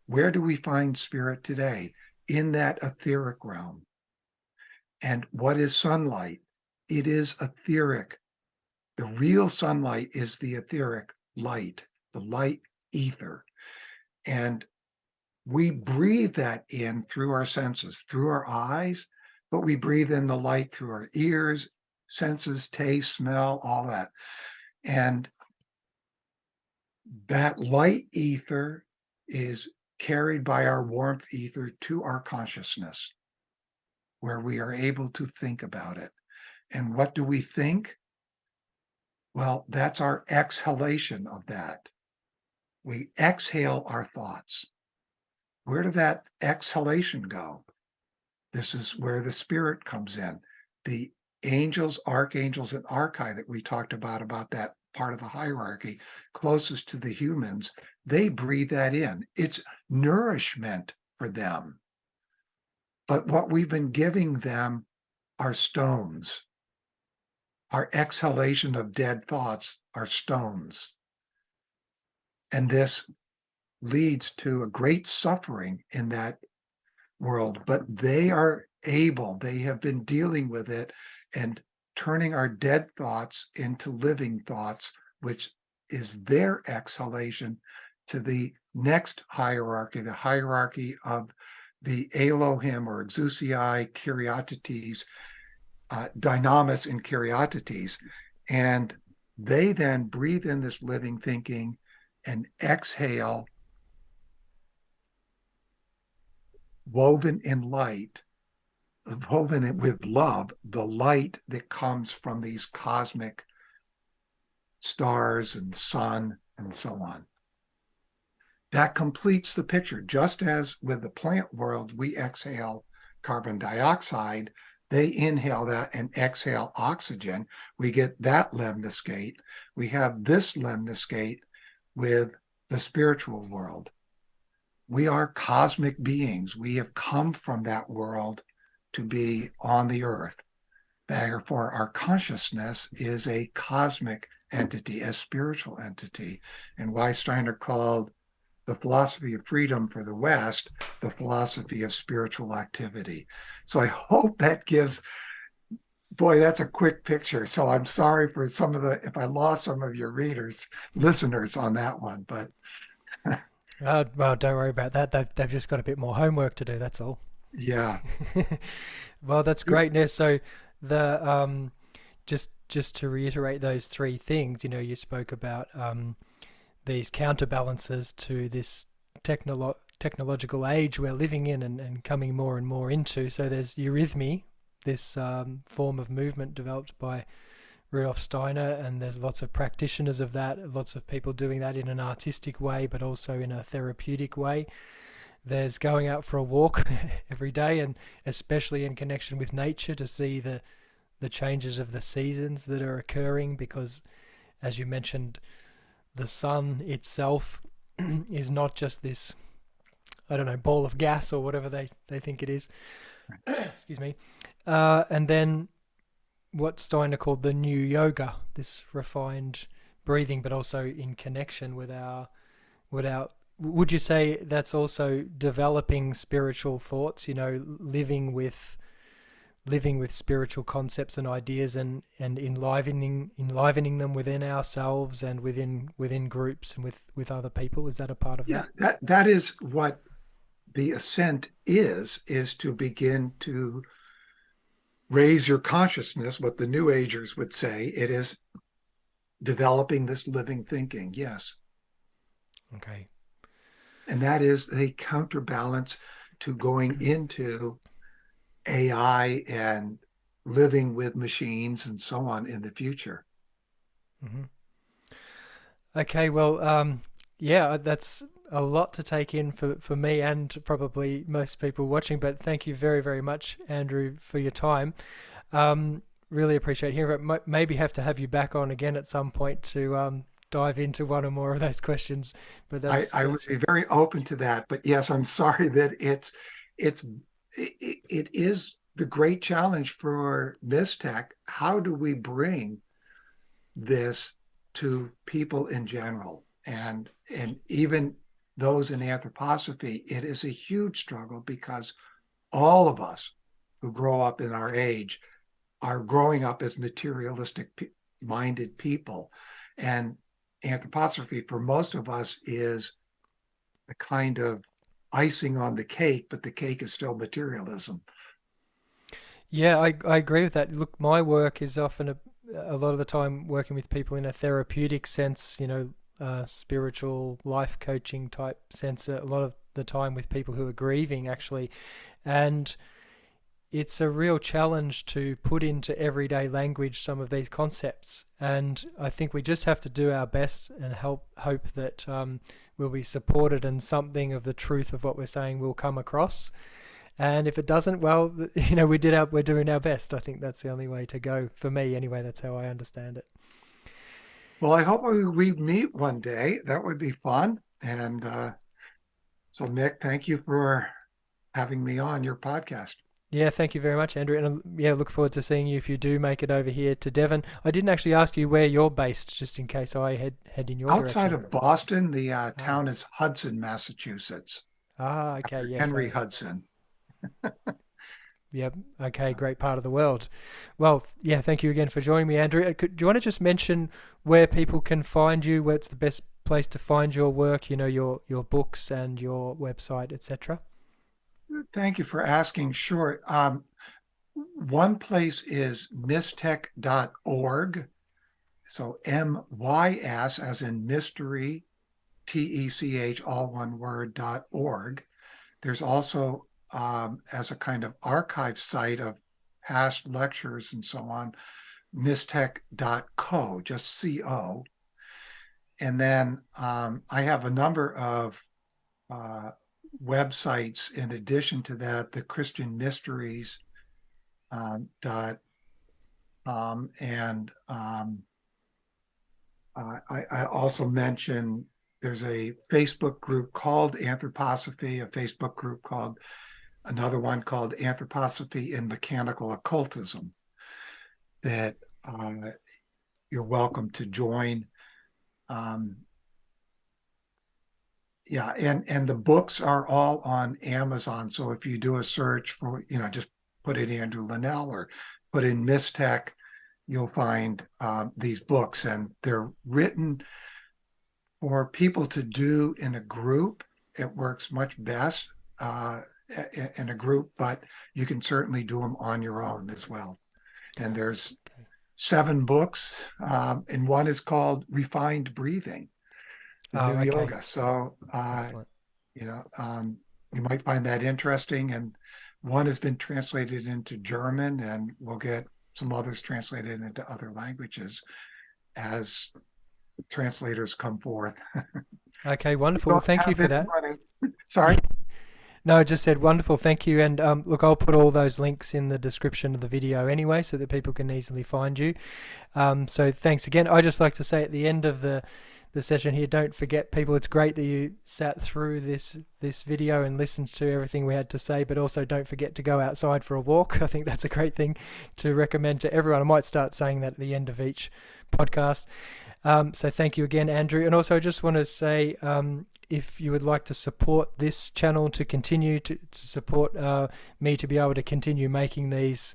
Where do we find spirit today? In that etheric realm. And what is sunlight? It is etheric. The real sunlight is the etheric light, the light ether. And we breathe that in through our senses, through our eyes, but we breathe in the light through our ears, senses, taste, smell, all that. And that light ether is carried by our warmth ether to our consciousness, where we are able to think about it. And what do we think? Well, that's our exhalation of that. We exhale our thoughts. Where did that exhalation go? This is where the spirit comes in. The angels, archangels, and archai that we talked about that part of the hierarchy closest to the humans, they breathe that in. It's nourishment for them. But what we've been giving them are stones. Our exhalation of dead thoughts are stones. And this leads to a great suffering in that world, but they have been dealing with it and turning our dead thoughts into living thoughts, which is their exhalation to the next hierarchy, the hierarchy of the Elohim or Exousiai Kyriatetes, Dynamis and Kyriatetes. And they then breathe in this living thinking and exhale, woven in light, woven with love, the light that comes from these cosmic stars and sun and so on. That completes the picture. Just as with the plant world, we exhale carbon dioxide, they inhale that and exhale oxygen. We get that lemniscate. We have this lemniscate with the spiritual world. We are cosmic beings. We have come from that world to be on the earth. Therefore, our consciousness is a cosmic entity, a spiritual entity. And why Steiner called the philosophy of freedom for the West the philosophy of spiritual activity. So I hope that gives, boy, that's a quick picture. So I'm sorry for if I lost some of your listeners on that one, but. Well, don't worry about that. They've just got a bit more homework to do. That's all. Yeah. Well, that's great, Ness. So the just to reiterate those three things, you spoke about these counterbalances to this technological age we're living in and coming more and more into. So there's eurythmy, this form of movement developed by Rudolf Steiner, and there's lots of practitioners of that, lots of people doing that in an artistic way, but also in a therapeutic way. There's going out for a walk every day, and especially in connection with nature, to see the changes of the seasons that are occurring, because, as you mentioned, the sun itself is not just this, I don't know, ball of gas or whatever they think it is. Excuse me. And then what Steiner called the new yoga, this refined breathing, but also in connection with our would you say that's also developing spiritual thoughts, living with spiritual concepts and ideas, and enlivening them within ourselves and within groups and with other people? Is that a part of that? Yeah, that is what the ascent is to begin to raise your consciousness, what the New Agers would say. It is developing this living thinking, yes. Okay. And that is a counterbalance to going into AI and living with machines and so on in the future. Mm-hmm. Okay, well, yeah, that's a lot to take in for me and probably most people watching, but thank you very, very much, Andrew, for your time. Really appreciate hearing it. Maybe have to have you back on again at some point to dive into one or more of those questions. But I would be very open to that. But yes, I'm sorry that it is the great challenge for Mistech. How do we bring this to people in general, and even those in anthroposophy? It is a huge struggle because all of us who grow up in our age are growing up as materialistic minded people, and anthroposophy for most of us is a kind of icing on the cake, but the cake is still materialism. Yeah, I agree with that. Look, my work is often a lot of the time working with people in a therapeutic sense, spiritual life coaching type sense, a lot of the time with people who are grieving, actually. And it's a real challenge to put into everyday language some of these concepts. And I think we just have to do our best and hope that we'll be supported, and something of the truth of what we're saying will come across. And if it doesn't, well, we're doing our best. I think that's the only way to go for me. Anyway, that's how I understand it. Well, I hope we meet one day. That would be fun. And so, Nick, thank you for having me on your podcast. Yeah, thank you very much, Andrew. And yeah, look forward to seeing you if you do make it over here to Devon. I didn't actually ask you where you're based, just in case I head in your Outside direction. of Boston, the town is Hudson, Massachusetts. Okay, After yes. Henry Hudson. Yep. Okay. Great part of the world. Well, yeah. Thank you again for joining me, Andrew. Do you want to just mention where people can find you? Where it's the best place to find your work? Your books and your website, etc. Thank you for asking. Sure. One place is mystech.org. So MYS as in mystery, TECH, all one word, .org. There's also, as a kind of archive site of past lectures and so on, mystech.co, just CO. And then I have a number of websites in addition to that, the Christian Mysteries dot and I also mentioned there's a Facebook group called Anthroposophy, a Facebook group called another one called Anthroposophy in Mechanical Occultism that you're welcome to join. Yeah, and the books are all on Amazon. So if you do a search for, just put in Andrew Linnell or put in Mystech, you'll find these books, and they're written for people to do in a group. It works much best in a group, but you can certainly do them on your own as well. And there's 7 books, and one is called Refined Breathing, the new yoga. So, you might find that interesting. And one has been translated into German, and we'll get some others translated into other languages as translators come forth. Okay, wonderful. Well, thank you for that. Sorry. No, I just said wonderful. Thank you. And look, I'll put all those links in the description of the video anyway, so that people can easily find you. So thanks again. I just like to say at the end of the session here, don't forget, people, it's great that you sat through this video and listened to everything we had to say, but also don't forget to go outside for a walk. I think that's a great thing to recommend to everyone. I might start saying that at the end of each podcast. So thank you again, Andrew. And also I just want to say, if you would like to support this channel to continue to support me to be able to continue making these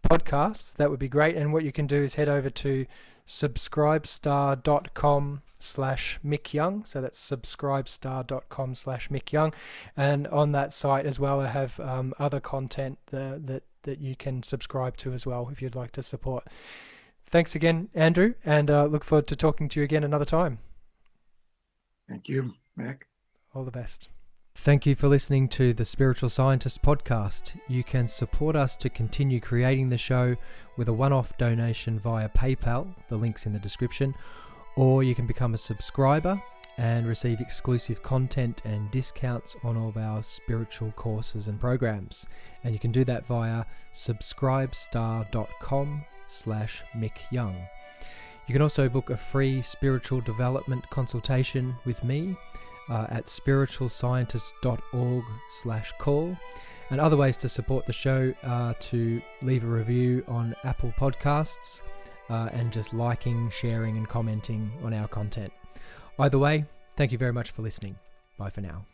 podcasts, that would be great. And what you can do is head over to subscribestar.com/mickyoung. So that's subscribestar.com/mickyoung. And on that site as well, I have other content that you can subscribe to as well if you'd like to support. Thanks again, Andrew, and look forward to talking to you again another time. Thank you, Mick. All the best. Thank you for listening to the Spiritual Scientist podcast. You can support us to continue creating the show with a one-off donation via PayPal, the link's in the description, or you can become a subscriber and receive exclusive content and discounts on all of our spiritual courses and programs. And you can do that via subscribestar.com/mickyoung. You can also book a free spiritual development consultation with me at spiritualscientist.org/call. And other ways to support the show are to leave a review on Apple Podcasts and just liking, sharing and commenting on our content. Either way, thank you very much for listening. Bye for now.